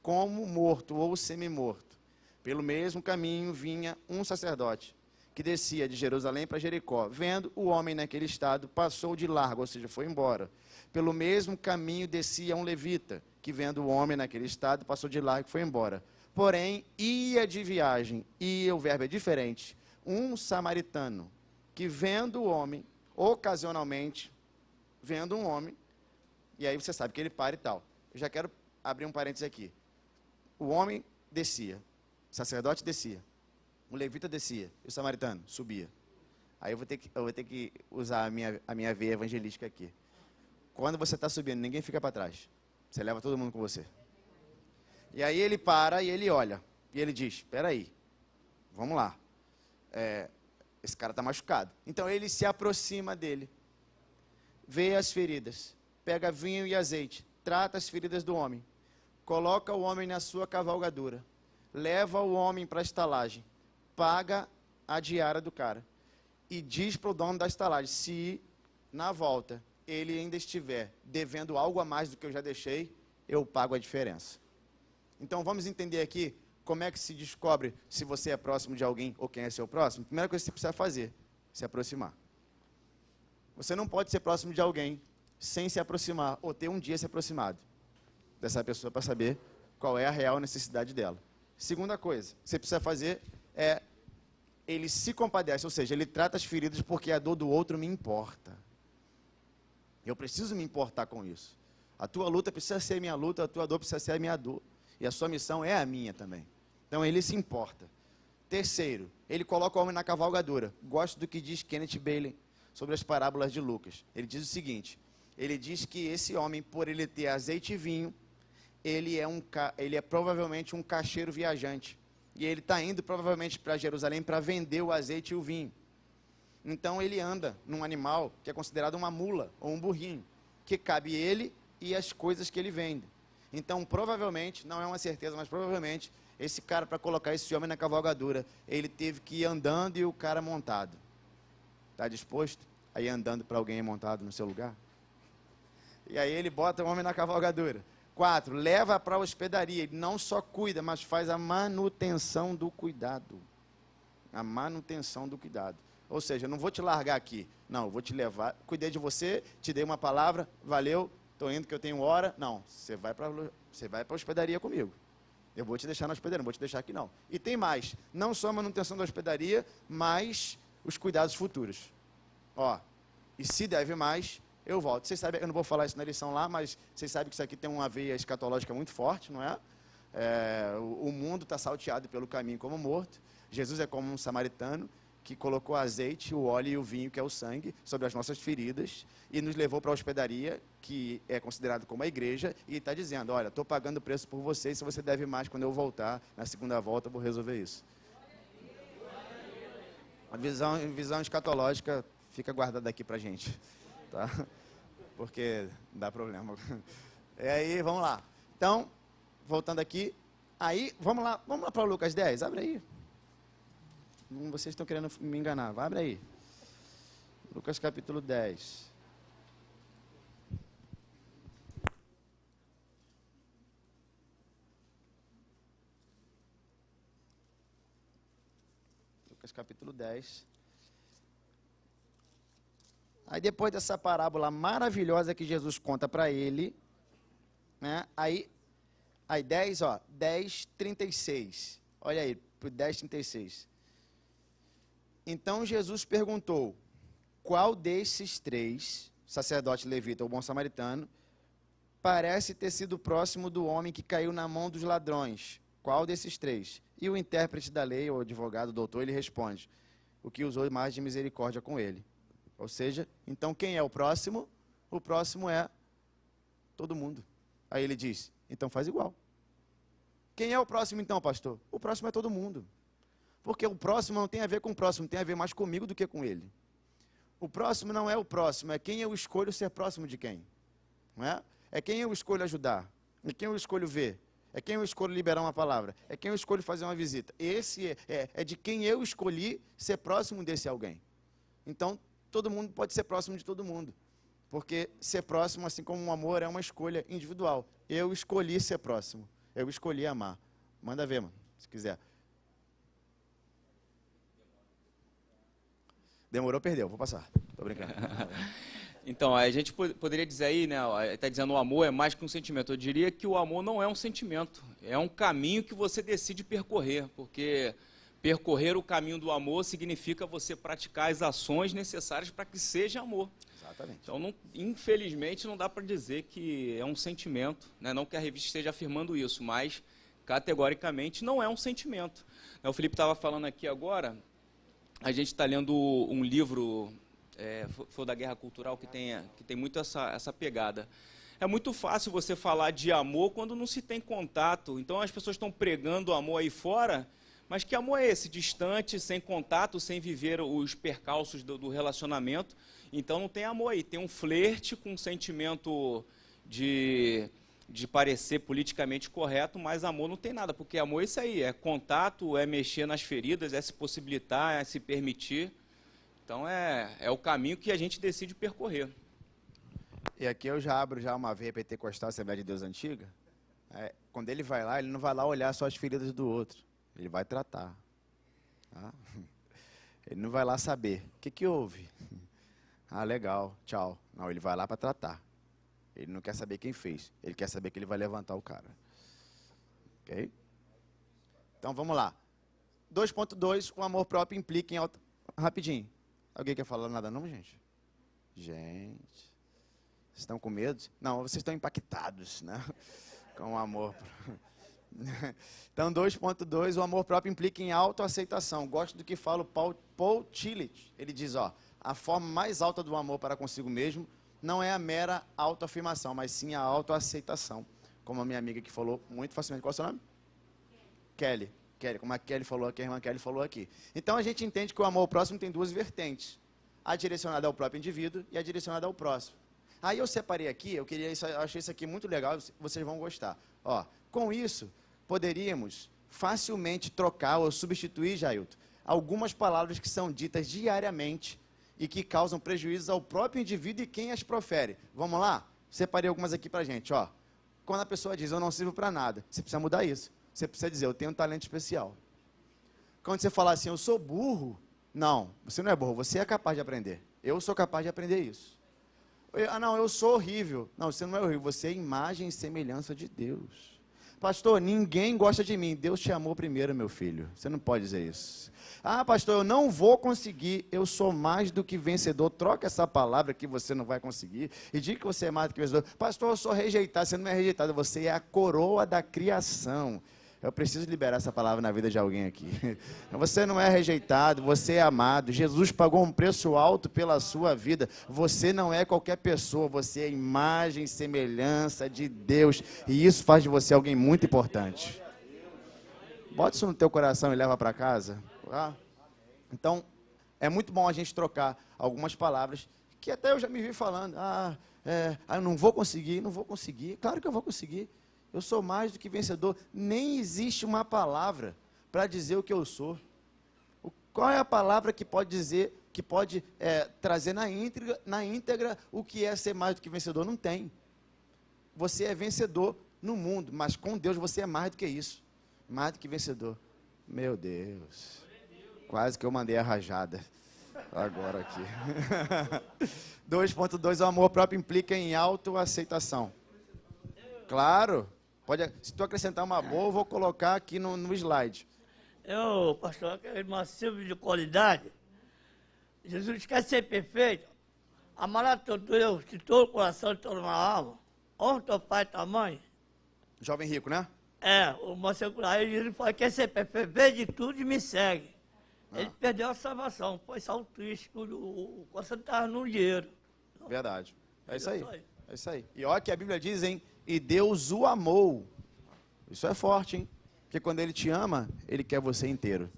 como morto ou semi-morto. Pelo mesmo caminho vinha um sacerdote, que descia de Jerusalém para Jericó. Vendo o homem naquele estado, passou de largo, ou seja, foi embora. Pelo mesmo caminho descia um levita, que vendo o homem naquele estado, passou de largo e foi embora. Porém, ia de viagem, e o verbo é diferente, um samaritano, que vendo o homem, ocasionalmente, vendo um homem, e aí você sabe que ele para e tal. Eu já quero abrir um parênteses aqui. O homem descia, o sacerdote descia, o levita descia, e o samaritano subia. Aí eu vou ter que usar a minha veia evangelística aqui. Quando você está subindo, ninguém fica para trás. Você leva todo mundo com você. E aí ele para e ele olha. E ele diz, espera aí, vamos lá. Esse cara está machucado. Então ele se aproxima dele, vê as feridas, pega vinho e azeite, trata as feridas do homem, coloca o homem na sua cavalgadura, leva o homem para a estalagem, paga a diária do cara e diz para o dono da estalagem, se na volta ele ainda estiver devendo algo a mais do que eu já deixei, eu pago a diferença. Então vamos entender aqui como é que se descobre se você é próximo de alguém ou quem é seu próximo. A primeira coisa que você precisa fazer, se aproximar. Você não pode ser próximo de alguém sem se aproximar ou ter um dia se aproximado dessa pessoa para saber qual é a real necessidade dela. Segunda coisa que você precisa fazer é ele se compadece, ou seja, ele trata as feridas porque a dor do outro me importa. Eu preciso me importar com isso. A tua luta precisa ser minha luta, a tua dor precisa ser a minha dor. E a sua missão é a minha também. Então ele se importa. Terceiro, ele coloca o homem na cavalgadura. Gosto do que diz Kenneth Bailey sobre as parábolas de Lucas. Ele diz o seguinte, ele diz que esse homem, por ele ter azeite e vinho, ele é provavelmente um caixeiro viajante. E ele está indo provavelmente para Jerusalém para vender o azeite e o vinho. Então ele anda num animal que é considerado uma mula ou um burrinho, que cabe ele e as coisas que ele vende. Então provavelmente, não é uma certeza, mas provavelmente, esse cara, para colocar esse homem na cavalgadura, ele teve que ir andando e o cara montado. Está disposto? aí andando para alguém montado no seu lugar. E aí ele bota o homem na cavalgadura. 4, leva para a hospedaria. Ele não só cuida, mas faz a manutenção do cuidado. A manutenção do cuidado. Ou seja, eu não vou te largar aqui. Não, eu vou te levar. Cuidei de você, te dei uma palavra, valeu, estou indo que eu tenho hora. Não, você vai para a hospedaria comigo. Eu vou te deixar na hospedaria, não vou te deixar aqui não. E tem mais, não só a manutenção da hospedaria, mas os cuidados futuros. Ó, e se deve mais, eu volto. Vocês sabem, eu não vou falar isso na lição lá, mas vocês sabem que isso aqui tem uma veia escatológica muito forte, não é? O mundo está salteado pelo caminho como morto. Jesus é como um samaritano que colocou azeite, o óleo e o vinho, que é o sangue, sobre as nossas feridas e nos levou para a hospedaria, que é considerado como a igreja, e está dizendo, olha, estou pagando o preço por você, e se você deve mais, quando eu voltar, na segunda volta, eu vou resolver isso. A visão escatológica fica guardada aqui para a gente, tá? Porque dá problema. E aí, vamos lá. Então, voltando aqui, aí, vamos lá para Lucas 10, abre aí. Vocês estão querendo me enganar, abre aí. Lucas capítulo 10. Lucas capítulo 10. Aí depois dessa parábola maravilhosa que Jesus conta para ele, né? Aí 10, ó, 10:36. Olha aí, pro 10:36. Então Jesus perguntou, qual desses 3, sacerdote, levita ou bom samaritano, parece ter sido próximo do homem que caiu na mão dos ladrões? Qual desses 3? E o intérprete da lei, ou advogado, doutor, ele responde, o que usou mais de misericórdia com ele. Ou seja, então quem é o próximo? O próximo é todo mundo. Aí ele diz, então faz igual. Quem é o próximo então, pastor? O próximo é todo mundo. Porque o próximo não tem a ver com o próximo, tem a ver mais comigo do que com ele. O próximo não é o próximo, é quem eu escolho ser próximo de quem. Não é? É quem eu escolho ajudar, é quem eu escolho ver, é quem eu escolho liberar uma palavra, é quem eu escolho fazer uma visita. Esse é de quem eu escolhi ser próximo desse alguém. Então, todo mundo pode ser próximo de todo mundo. Porque ser próximo, assim como um amor, é uma escolha individual. Eu escolhi ser próximo, eu escolhi amar. Manda ver, mano, se quiser. Demorou, perdeu, vou passar. Tô brincando. Então, a gente poderia dizer aí, né, está dizendo o amor é mais que um sentimento. Eu diria que o amor não é um sentimento, é um caminho que você decide percorrer, porque percorrer o caminho do amor significa você praticar as ações necessárias para que seja amor. Exatamente. Então, infelizmente, não dá para dizer que é um sentimento, né? Não que a revista esteja afirmando isso, mas categoricamente não é um sentimento. O Felipe estava falando aqui agora, a gente está lendo um livro, foi da Guerra Cultural, que tem muito essa pegada. É muito fácil você falar de amor quando não se tem contato. Então, as pessoas estão pregando amor aí fora, mas que amor é esse? Distante, sem contato, sem viver os percalços do relacionamento. Então, não tem amor aí. Tem um flerte com um sentimento de parecer politicamente correto, mas amor não tem nada, porque amor é isso aí, é contato, é mexer nas feridas, é se possibilitar, é se permitir. Então, é o caminho que a gente decide percorrer. E aqui eu já abro uma veia pentecostal, Assembleia de Deus Antiga. Quando ele vai lá, ele não vai lá olhar só as feridas do outro, ele vai tratar. Tá? Ele não vai lá saber, o que houve? Ah, legal, tchau. Não, ele vai lá para tratar. Ele não quer saber quem fez, ele quer saber que ele vai levantar o cara. Ok? Então, vamos lá. 2.2, o amor próprio implica em alta... Rapidinho. Alguém quer falar nada não, gente? Gente, vocês estão com medo? Não, vocês estão impactados, né? Com o amor. Então, 2.2, o amor próprio implica em autoaceitação. Gosto do que fala o Paul Tillich. Ele diz, ó, a forma mais alta do amor para consigo mesmo não é a mera autoafirmação, mas sim a autoaceitação. Como a minha amiga que falou muito facilmente. Qual é o seu nome? Kelly, como a Kelly falou aqui, a irmã Kelly falou aqui. Então a gente entende que o amor ao próximo tem duas vertentes. A direcionada ao próprio indivíduo e a direcionada ao próximo. Aí eu separei aqui, eu achei isso aqui muito legal, vocês vão gostar. Ó, com isso, poderíamos facilmente trocar ou substituir, Jailton, algumas palavras que são ditas diariamente e que causam prejuízos ao próprio indivíduo e quem as profere. Vamos lá? Separei algumas aqui para a gente. Ó. Quando a pessoa diz, eu não sirvo para nada, você precisa mudar isso. Você precisa dizer, eu tenho um talento especial. Quando você falar assim, eu sou burro, não, você não é burro, você é capaz de aprender. Eu sou capaz de aprender isso. Não, eu sou horrível. Não, você não é horrível, você é imagem e semelhança de Deus. Pastor, ninguém gosta de mim. Deus te amou primeiro, meu filho. Você não pode dizer isso. Ah, pastor, eu não vou conseguir. Eu sou mais do que vencedor. Troca essa palavra que você não vai conseguir e diga que você é mais do que vencedor. Pastor, eu sou rejeitado. Você não é rejeitado, você é a coroa da criação. Eu preciso liberar essa palavra na vida de alguém aqui. Você não é rejeitado, você é amado. Jesus pagou um preço alto pela sua vida. Você não é qualquer pessoa, você é imagem e semelhança de Deus. E isso faz de você alguém muito importante. Bota isso no teu coração e leva para casa. Tá? Então, é muito bom a gente trocar algumas palavras que até eu já me vi falando. Eu não vou conseguir, não vou conseguir. Claro que eu vou conseguir. Eu sou mais do que vencedor. Nem existe uma palavra para dizer o que eu sou. Qual é a palavra que pode dizer, que pode trazer na íntegra o que é ser mais do que vencedor? Não tem. Você é vencedor no mundo, mas com Deus você é mais do que isso. Mais do que vencedor. Meu Deus. Quase que eu mandei a rajada. Agora aqui. 2.2, o amor próprio implica em autoaceitação. Claro. Se tu acrescentar uma boa, eu vou colocar aqui no slide. Pastor, aquele massivo de qualidade. Jesus quer ser perfeito. Amará teu Deus de todo o coração, de toda uma alma. Honra teu pai e tua mãe. Jovem rico, né? O massivo, aí ele fala, quer ser perfeito, vende tudo e me segue. Ele perdeu a salvação, foi salvo triste, o coração estava no dinheiro. Verdade. É isso aí. É isso aí. E olha que a Bíblia diz, hein? E Deus o amou. Isso é forte, hein? Porque quando Ele te ama, Ele quer você inteiro.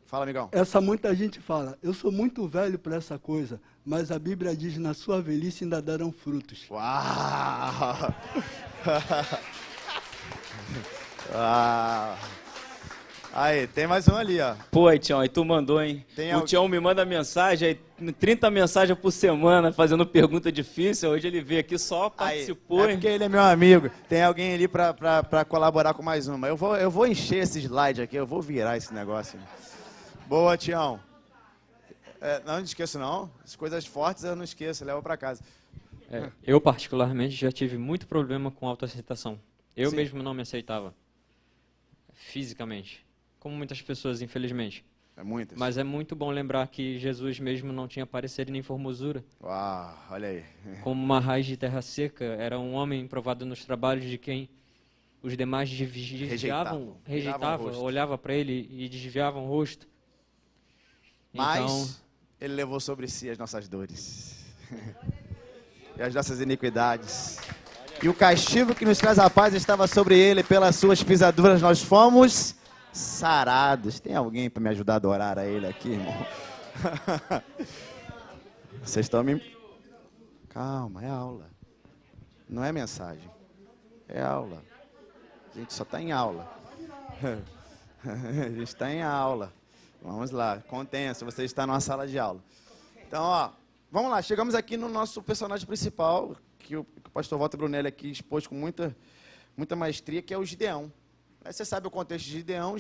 Fala, amigão. Muita gente fala, eu sou muito velho para essa coisa, mas a Bíblia diz, na sua velhice ainda darão frutos. Uau! Uau! Aí, tem mais um ali, ó. Pô, aí, Tião, aí tu mandou, hein? O Tião me manda mensagem, aí 30 mensagens por semana, fazendo pergunta difícil. Hoje ele veio aqui, só participou, porque ele é meu amigo. Tem alguém ali pra colaborar com mais uma. Eu vou encher esse slide aqui, eu vou virar esse negócio. Boa, Tião. Não esqueço, não. As coisas fortes eu não esqueço, levo pra casa. Eu, particularmente, já tive muito problema com autoaceitação. Eu Sim. mesmo não me aceitava. Fisicamente. Como muitas pessoas, infelizmente. Muitas. Mas é muito bom lembrar que Jesus mesmo não tinha parecer nem formosura. Uau, olha aí. Como uma raiz de terra seca, era um homem provado nos trabalhos de quem os demais rejeitavam, olhava para ele e desviavam o rosto. Mas então, ele levou sobre si as nossas dores e as nossas iniquidades. E o castigo que nos traz a paz estava sobre ele, pelas suas pisaduras nós fomos sarados. Tem alguém para me ajudar a adorar a ele aqui, irmão? Vocês estão me... Calma, é aula. Não é mensagem. É aula. A gente só está em aula. A gente está em aula. Vamos lá, contenha-se, você está numa sala de aula. Então, ó, vamos lá, chegamos aqui no nosso personagem principal, que o pastor Walter Brunelli aqui expôs com muita maestria, que é o Gideão. Você sabe o contexto de Gideão.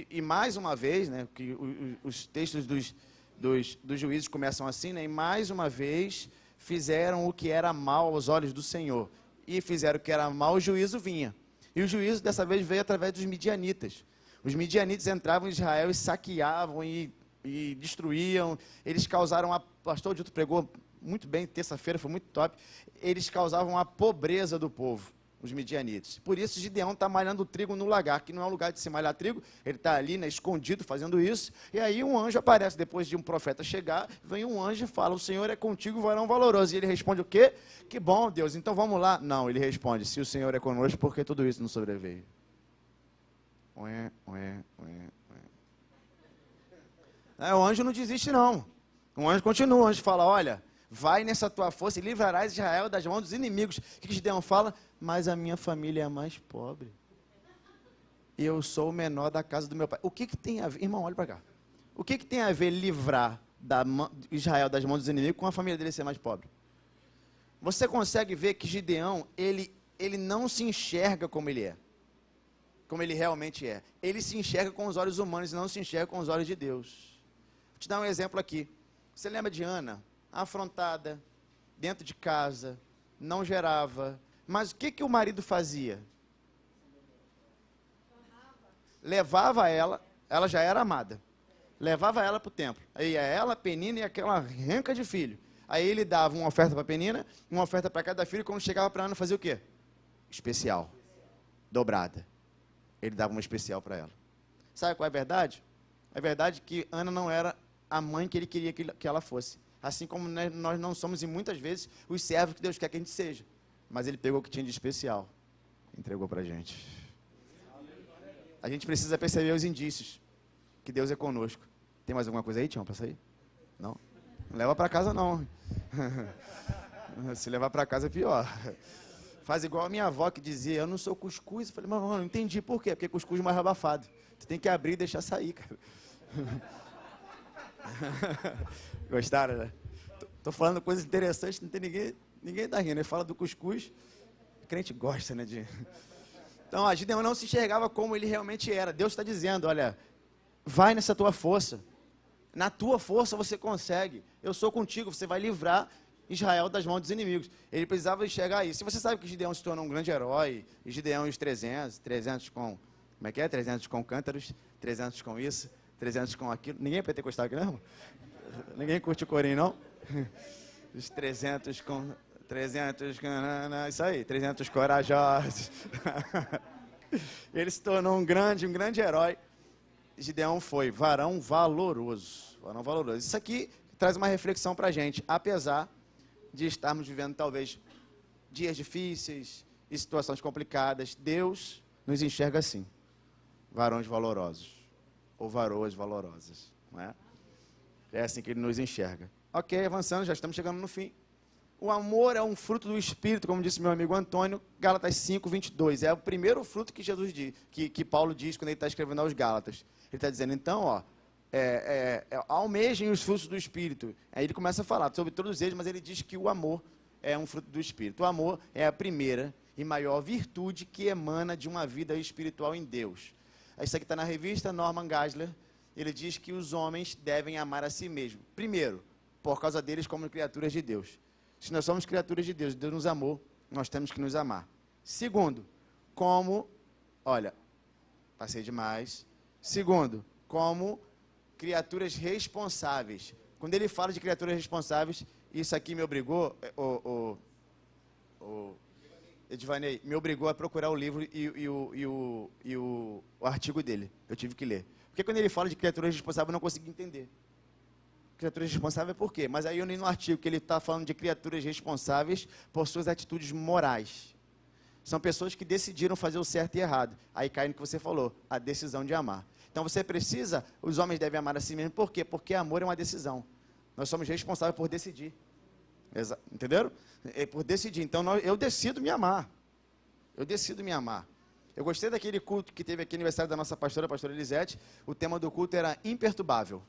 E mais uma vez, né, que os textos dos juízes começam assim, né, e mais uma vez fizeram o que era mal aos olhos do Senhor. E fizeram o que era mal, o juízo vinha. E o juízo dessa vez veio através dos midianitas. Os midianitas entravam em Israel e saqueavam e destruíam. Eles causaram pastor Dito pregou muito bem, terça-feira foi muito top. Eles causavam a pobreza do povo, os midianitas. Por isso Gideão está malhando trigo no lagar, que não é um lugar de se malhar trigo. Ele está ali, né, escondido, fazendo isso. E aí um anjo aparece, depois de um profeta chegar, vem um anjo e fala, o Senhor é contigo, varão valoroso. E ele responde o quê? Que bom, Deus, então vamos lá. Não, ele responde, se o Senhor é conosco, por que tudo isso não sobreveio? O anjo não desiste, não. O anjo continua, o anjo fala, olha, vai nessa tua força e livrarás Israel das mãos dos inimigos. O que Gideão fala? Mas a minha família é a mais pobre. Eu sou o menor da casa do meu pai. O que tem a ver? Irmão, olha para cá. O que tem a ver livrar Israel das mãos dos inimigos com a família dele ser mais pobre. Você consegue ver que Gideão, ele não se enxerga como ele é, como ele realmente é. Ele se enxerga com os olhos humanos e não se enxerga com os olhos de Deus. Vou te dar um exemplo aqui. Você lembra de Ana? Afrontada, dentro de casa, não gerava. Mas o que o marido fazia? Levava ela já era amada. Levava ela para o templo. Aí ia ela, Penina e aquela renca de filho. Aí ele dava uma oferta para Penina, uma oferta para cada filho, e quando chegava para Ana fazia o quê? Especial. Dobrada. Ele dava uma especial para ela. Sabe qual é a verdade? A verdade é que Ana não era a mãe que ele queria que ela fosse. Assim como nós não somos, e muitas vezes, os servos que Deus quer que a gente seja. Mas ele pegou o que tinha de especial. Entregou para a gente. A gente precisa perceber os indícios que Deus é conosco. Tem mais alguma coisa aí, Tião, para sair? Não? Não leva para casa, não. Se levar para casa é pior. Faz igual a minha avó que dizia, eu não sou cuscuz. Eu falei, mas não entendi por quê. Porque cuscuz é mais abafado. Você tem que abrir e deixar sair, cara. Gostaram, né? Tô falando coisas interessantes, não tem ninguém tá rindo. Ele fala do cuscuz, o crente gosta, né? Então, a Gideão não se enxergava como ele realmente era. Deus está dizendo, olha, vai nessa tua força. Na tua força você consegue. Eu sou contigo, você vai livrar Israel das mãos dos inimigos. Ele precisava enxergar isso. Se você sabe que Gideão se tornou um grande herói, e Gideão e os 300 com... Como é que é? 300 com cântaros, 300 com isso, 300 com aquilo. Ninguém é pentecostal aqui, não? Ninguém curte o corinho, não? Os 300 com... Isso aí, 300 corajosos. Ele se tornou um grande herói. Gideão foi varão valoroso. Varão valoroso. Isso aqui traz uma reflexão para a gente. Apesar de estarmos vivendo, talvez, dias difíceis e situações complicadas, Deus nos enxerga assim. Varões valorosos. Ou varoas valorosas. Não é? É assim que Ele nos enxerga. Ok, avançando, já estamos chegando no fim. O amor é um fruto do Espírito, como disse meu amigo Antônio, Gálatas 5, 22. É o primeiro fruto que Jesus diz, que Paulo diz quando ele está escrevendo aos Gálatas. Ele está dizendo, então, ó, almejem os frutos do Espírito. Aí ele começa a falar sobre todos eles, mas ele diz que o amor é um fruto do Espírito. O amor é a primeira e maior virtude que emana de uma vida espiritual em Deus. Isso aqui está na revista Norman Geisler. Ele diz que os homens devem amar a si mesmos. Primeiro, por causa deles como criaturas de Deus. Se nós somos criaturas de Deus, Deus nos amou, nós temos que nos amar. Segundo, olha, passei demais. Segundo, como criaturas responsáveis. Quando ele fala de criaturas responsáveis, isso aqui me obrigou, Edvanei, me obrigou a procurar o livro e o artigo dele. Eu tive que ler. Porque quando ele fala de criaturas responsáveis, eu não consegui entender. Criaturas responsáveis por quê? Mas aí eu li no artigo que ele está falando de criaturas responsáveis por suas atitudes morais. São pessoas que decidiram fazer o certo e errado. Aí cai no que você falou, a decisão de amar. Então você precisa, os homens devem amar a si mesmos, por quê? Porque amor é uma decisão. Nós somos responsáveis por decidir. Entenderam? É por decidir. Então eu decido me amar. Eu decido me amar. Eu gostei daquele culto que teve aqui no aniversário da nossa pastora, a pastora Elisete. O tema do culto era imperturbável.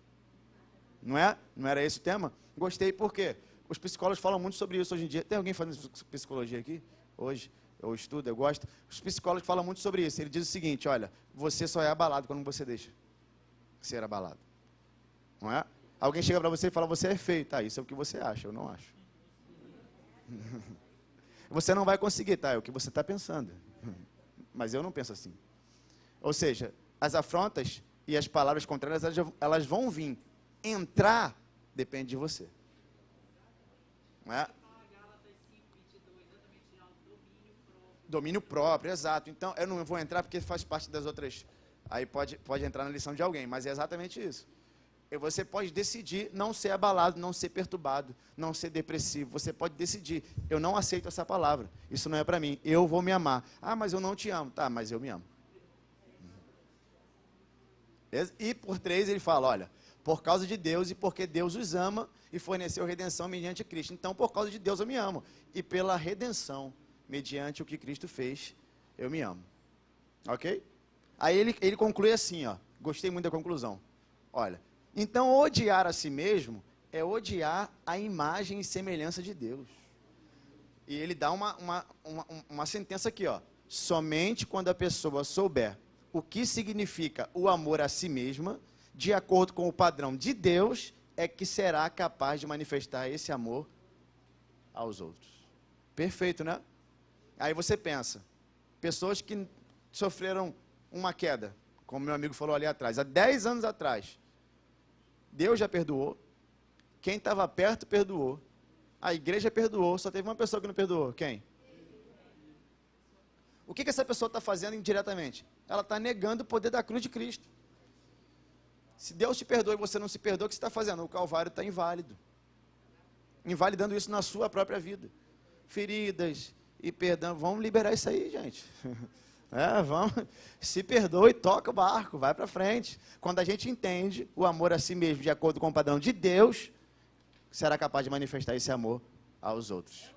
Não é? Não era esse o tema? Gostei porque os psicólogos falam muito sobre isso hoje em dia. Tem alguém fazendo psicologia aqui? Hoje? Eu estudo, eu gosto. Os psicólogos falam muito sobre isso. Ele diz o seguinte, olha, você só é abalado quando você deixa ser abalado. Não é? Alguém chega para você e fala, você é feio. Tá, isso é o que você acha, eu não acho. Você não vai conseguir, tá? É o que você está pensando. Mas eu não penso assim. Ou seja, as afrontas e as palavras contrárias, elas vão vir. Entrar depende de você. Não é? Domínio próprio, exato. Então, eu não vou entrar porque faz parte das outras. Aí pode entrar na lição de alguém, mas é exatamente isso. Você pode decidir não ser abalado, não ser perturbado, não ser depressivo. Você pode decidir, eu não aceito essa palavra. Isso não é para mim. Eu vou me amar. Ah, mas eu não te amo. Tá, mas eu me amo. E por 3 ele fala, olha, por causa de Deus e porque Deus os ama e forneceu redenção mediante Cristo. Então, por causa de Deus eu me amo. E pela redenção, mediante o que Cristo fez, eu me amo. Ok? Aí ele conclui assim, ó. Gostei muito da conclusão. Olha, Então, odiar a si mesmo é odiar a imagem e semelhança de Deus. E ele dá uma sentença aqui, ó. Somente quando a pessoa souber o que significa o amor a si mesma, de acordo com o padrão de Deus, é que será capaz de manifestar esse amor aos outros. Perfeito, né? Aí você pensa, pessoas que sofreram uma queda, como meu amigo falou ali atrás, há 10 anos atrás, Deus já perdoou, quem estava perto perdoou, a igreja perdoou, só teve uma pessoa que não perdoou, quem? O que essa pessoa está fazendo indiretamente? Ela está negando o poder da cruz de Cristo. Se Deus te perdoa e você não se perdoa, o que você está fazendo? O Calvário está inválido. Invalidando isso na sua própria vida. Feridas e perdão, vamos liberar isso aí, gente. Vamos, se perdoa e toca o barco, vai para frente. Quando a gente entende o amor a si mesmo, de acordo com o padrão de Deus, será capaz de manifestar esse amor aos outros.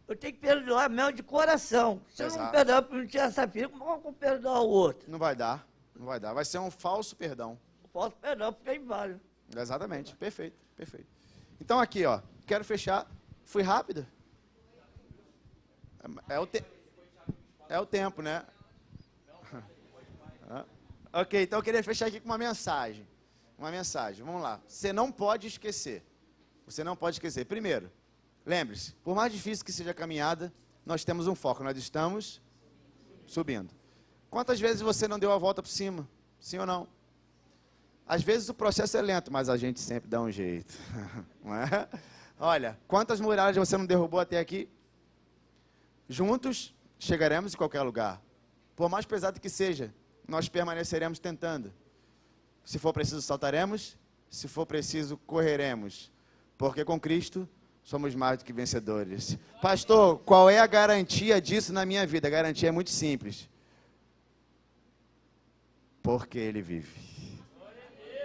Eu tenho que perdoar mesmo de coração. Se eu não perdoar para não tirar essa filha, como eu vou perdoar o outro? Não vai dar, não vai dar. Vai ser um falso perdão. Falso perdão, porque é inválido. Exatamente, perfeito, perfeito. Então aqui, ó, quero fechar. Fui rápido? É o tempo, né? Ok, então eu queria fechar aqui com uma mensagem. Uma mensagem, vamos lá. Você não pode esquecer. Você não pode esquecer. Primeiro, lembre-se, por mais difícil que seja a caminhada, nós temos um foco, nós estamos subindo. Quantas vezes você não deu a volta por cima? Sim ou não? Às vezes o processo é lento, mas a gente sempre dá um jeito. Não é? Olha, quantas muralhas você não derrubou até aqui? Juntos chegaremos em qualquer lugar. Por mais pesado que seja, nós permaneceremos tentando. Se for preciso, saltaremos. Se for preciso, correremos. Porque com Cristo somos mais do que vencedores. Pastor, qual é a garantia disso na minha vida? A garantia é muito simples. Porque Ele vive.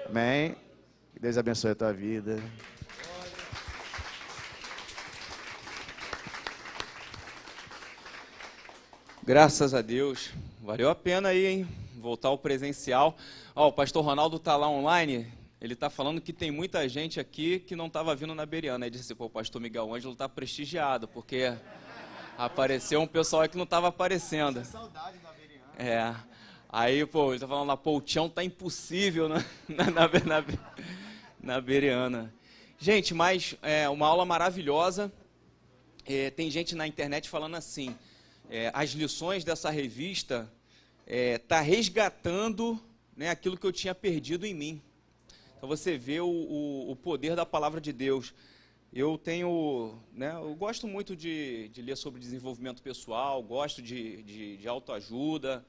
Amém? Que Deus abençoe a tua vida. Graças a Deus. Valeu a pena aí, hein? Voltar ao presencial. Ó, o pastor Ronaldo está lá online. Ele está falando que tem muita gente aqui que não estava vindo na Bereana. Ele disse, pô, o pastor Miguel Ângelo está prestigiado, porque apareceu um pessoal aí que não estava aparecendo. Saudade da Bereana. É. Aí, pô, ele está falando lá, pô, o chão tá impossível na Bereana. Gente, mas uma aula maravilhosa. Tem gente na internet falando assim, as lições dessa revista tá resgatando, né, aquilo que eu tinha perdido em mim. Então você vê o poder da palavra de Deus. Eu gosto muito de ler sobre desenvolvimento pessoal, gosto de autoajuda,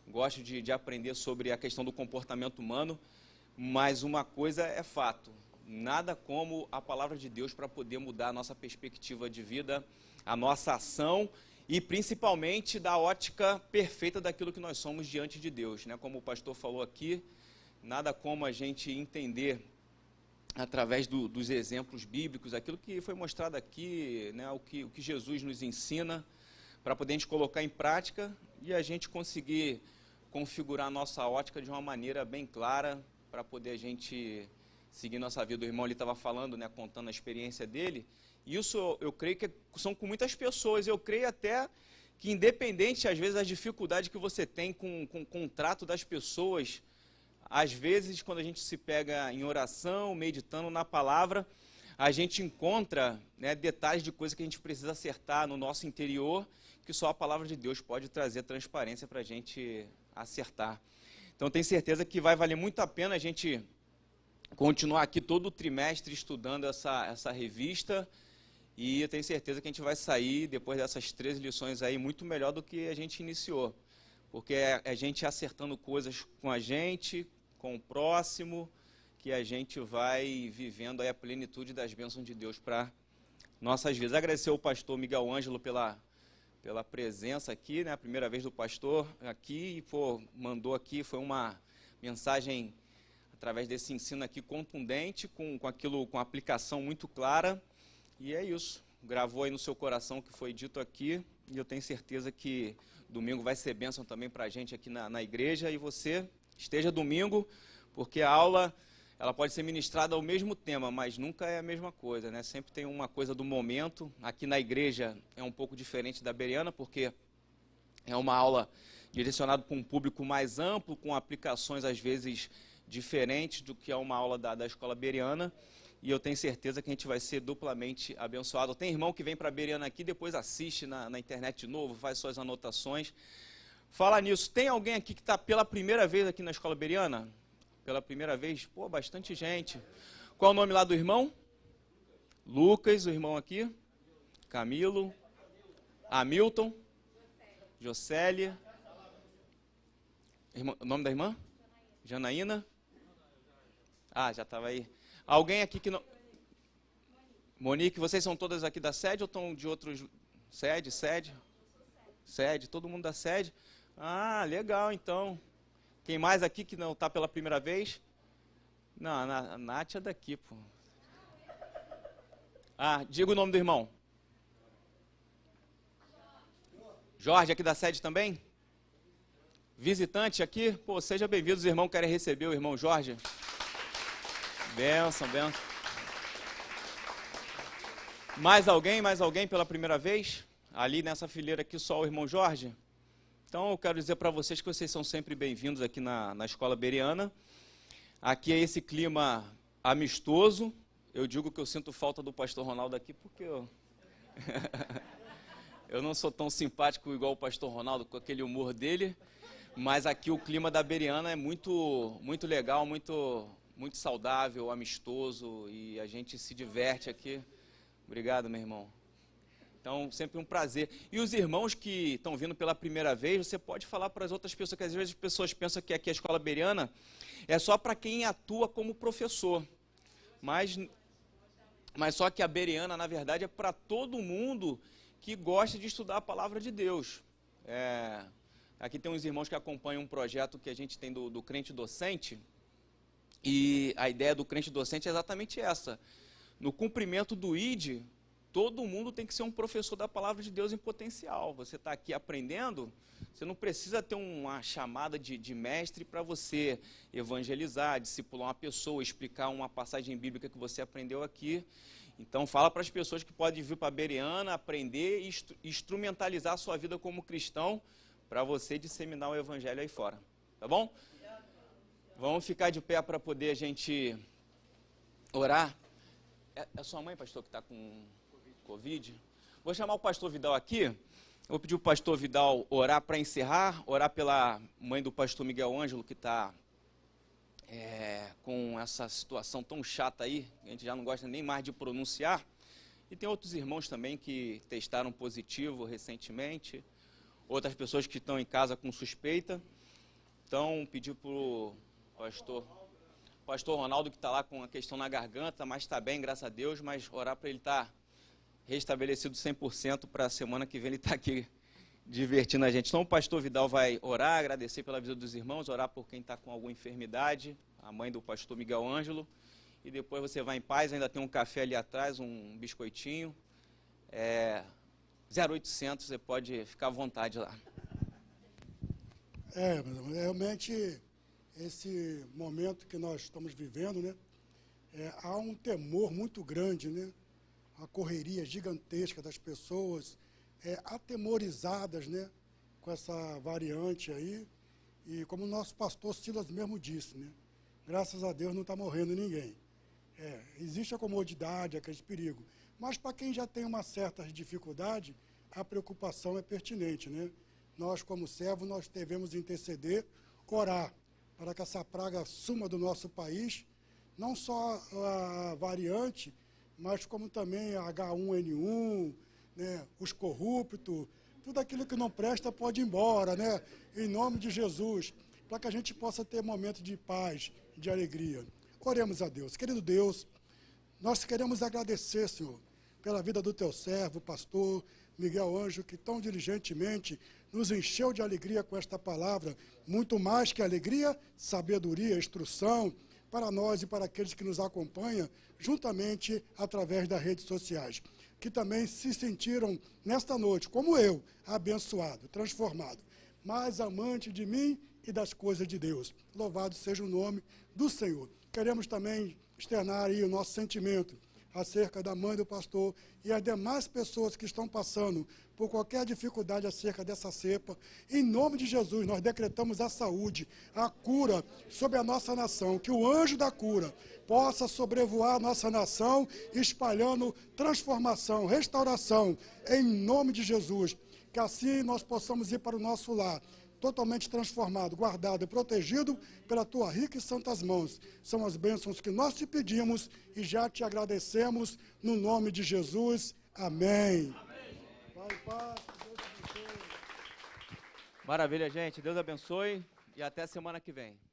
gosto de aprender sobre a questão do comportamento humano, mas uma coisa é fato, nada como a palavra de Deus para poder mudar a nossa perspectiva de vida, a nossa ação e principalmente da ótica perfeita daquilo que nós somos diante de Deus, né? Como o pastor falou aqui, nada como a gente entender através dos exemplos bíblicos, aquilo que foi mostrado aqui, né, o que Jesus nos ensina, para poder a gente colocar em prática e a gente conseguir configurar a nossa ótica de uma maneira bem clara, para poder a gente seguir nossa vida. O irmão ali estava falando, né, contando a experiência dele, e isso eu creio que são com muitas pessoas, eu creio até que independente, às vezes, das dificuldades que você tem com o trato das pessoas, às vezes, quando a gente se pega em oração, meditando na palavra, a gente encontra, né, detalhes de coisas que a gente precisa acertar no nosso interior, que só a palavra de Deus pode trazer transparência para a gente acertar. Então, tenho certeza que vai valer muito a pena a gente continuar aqui todo o trimestre estudando essa revista, e eu tenho certeza que a gente vai sair, depois dessas 13 lições aí, muito melhor do que a gente iniciou. Porque é a gente acertando coisas com a gente, com o próximo, que a gente vai vivendo aí a plenitude das bênçãos de Deus para nossas vidas. Agradecer ao pastor Miguel Ângelo pela presença aqui, né? A primeira vez do pastor aqui, e mandou aqui, foi uma mensagem através desse ensino aqui contundente, com a aplicação muito clara, e é isso. Gravou aí no seu coração o que foi dito aqui, e eu tenho certeza que Domingo vai ser bênção também para a gente aqui na igreja. E você esteja domingo, porque a aula ela pode ser ministrada ao mesmo tema, mas nunca é a mesma coisa, né? Sempre tem uma coisa do momento. Aqui na igreja é um pouco diferente da Bereana, porque é uma aula direcionada para um público mais amplo, com aplicações às vezes diferentes do que é uma aula da escola Bereana. E eu tenho certeza que a gente vai ser duplamente abençoado. Tem irmão que vem para a Bereana aqui, depois assiste na internet de novo, faz suas anotações. Fala nisso, tem alguém aqui que está pela primeira vez aqui na escola Bereana? Pela primeira vez? Pô, bastante gente. Qual o nome lá do irmão? Lucas, o irmão aqui. Camilo. Hamilton. Jocélia. O nome da irmã? Janaína. Ah, já estava aí. Alguém aqui que não... Monique, vocês são todas aqui da sede ou estão de outros... Sede? Sede, todo mundo da sede. Ah, legal, então. Quem mais aqui que não está pela primeira vez? Não, a Nath é daqui, pô. Ah, diga o nome do irmão. Jorge, aqui da sede também? Visitante aqui? Pô, seja bem-vindo, os irmãos querem receber o irmão Jorge. Benção, benção. Mais alguém pela primeira vez? Ali nessa fileira aqui só o irmão Jorge? Então eu quero dizer para vocês que vocês são sempre bem-vindos aqui na escola Bereana. Aqui é esse clima amistoso. Eu digo que eu sinto falta do pastor Ronaldo aqui porque eu não sou tão simpático igual o pastor Ronaldo com aquele humor dele, mas aqui o clima da Bereana é muito legal, muito saudável, amistoso, e a gente se diverte aqui. Obrigado, meu irmão. Então, sempre um prazer. E os irmãos que estão vindo pela primeira vez, você pode falar para as outras pessoas, que às vezes as pessoas pensam que aqui a escola Bereana é só para quem atua como professor. Mas só que a Bereana, na verdade, é para todo mundo que gosta de estudar a palavra de Deus. Aqui tem uns irmãos que acompanham um projeto que a gente tem do crente docente, e a ideia do crente docente é exatamente essa. No cumprimento do ID, todo mundo tem que ser um professor da palavra de Deus em potencial. Você está aqui aprendendo, você não precisa ter uma chamada de mestre para você evangelizar, discipular uma pessoa, explicar uma passagem bíblica que você aprendeu aqui. Então fala para as pessoas que podem vir para a Bereana, aprender e instrumentalizar a sua vida como cristão para você disseminar o evangelho aí fora. Tá bom? Vamos ficar de pé para poder a gente orar. É sua mãe, pastor, que está com Covid? Vou chamar o pastor Vidal aqui. Vou pedir o pastor Vidal orar para encerrar, orar pela mãe do pastor Miguel Ângelo, que está com essa situação tão chata aí, a gente já não gosta nem mais de pronunciar. E tem outros irmãos também que testaram positivo recentemente, outras pessoas que estão em casa com suspeita. Então, pedir para o pastor Ronaldo, que está lá com a questão na garganta, mas está bem, graças a Deus, mas orar para ele estar restabelecido 100% para a semana que vem ele estar aqui divertindo a gente. Então o pastor Vidal vai orar, agradecer pela visita dos irmãos, orar por quem está com alguma enfermidade, a mãe do pastor Miguel Ângelo, e depois você vai em paz, ainda tem um café ali atrás, um biscoitinho, 0800, você pode ficar à vontade lá. Realmente, esse momento que nós estamos vivendo, né, há um temor muito grande, né, a correria gigantesca das pessoas, atemorizadas, né, com essa variante aí, e como o nosso pastor Silas mesmo disse, né, graças a Deus não está morrendo ninguém. Existe a comodidade, aquele perigo, mas para quem já tem uma certa dificuldade, a preocupação é pertinente, né? Nós, como servos, nós devemos interceder, orar, para que essa praga suma do nosso país, não só a variante, mas como também a H1N1, né, os corruptos, tudo aquilo que não presta pode ir embora, né, em nome de Jesus, para que a gente possa ter momentos de paz, de alegria. Oremos a Deus. Querido Deus, nós queremos agradecer, Senhor, pela vida do teu servo, pastor Miguel Ângelo, que tão diligentemente nos encheu de alegria com esta palavra, muito mais que alegria, sabedoria, instrução, para nós e para aqueles que nos acompanham, juntamente através das redes sociais. que também se sentiram, nesta noite, como eu, abençoado, transformado, mais amante de mim e das coisas de Deus. Louvado seja o nome do Senhor. Queremos também externar aí o nosso sentimento acerca da mãe do pastor e as demais pessoas que estão passando por qualquer dificuldade acerca dessa cepa. Em nome de Jesus, nós decretamos a saúde, a cura sobre a nossa nação, que o anjo da cura possa sobrevoar a nossa nação, espalhando transformação, restauração, em nome de Jesus. Que assim nós possamos ir para o nosso lar, totalmente transformado, guardado e protegido pela tua rica e santas mãos. São as bênçãos que nós te pedimos e já te agradecemos no nome de Jesus. Amém. Vai, paz, Deus abençoe. Maravilha, gente. Deus abençoe e até semana que vem.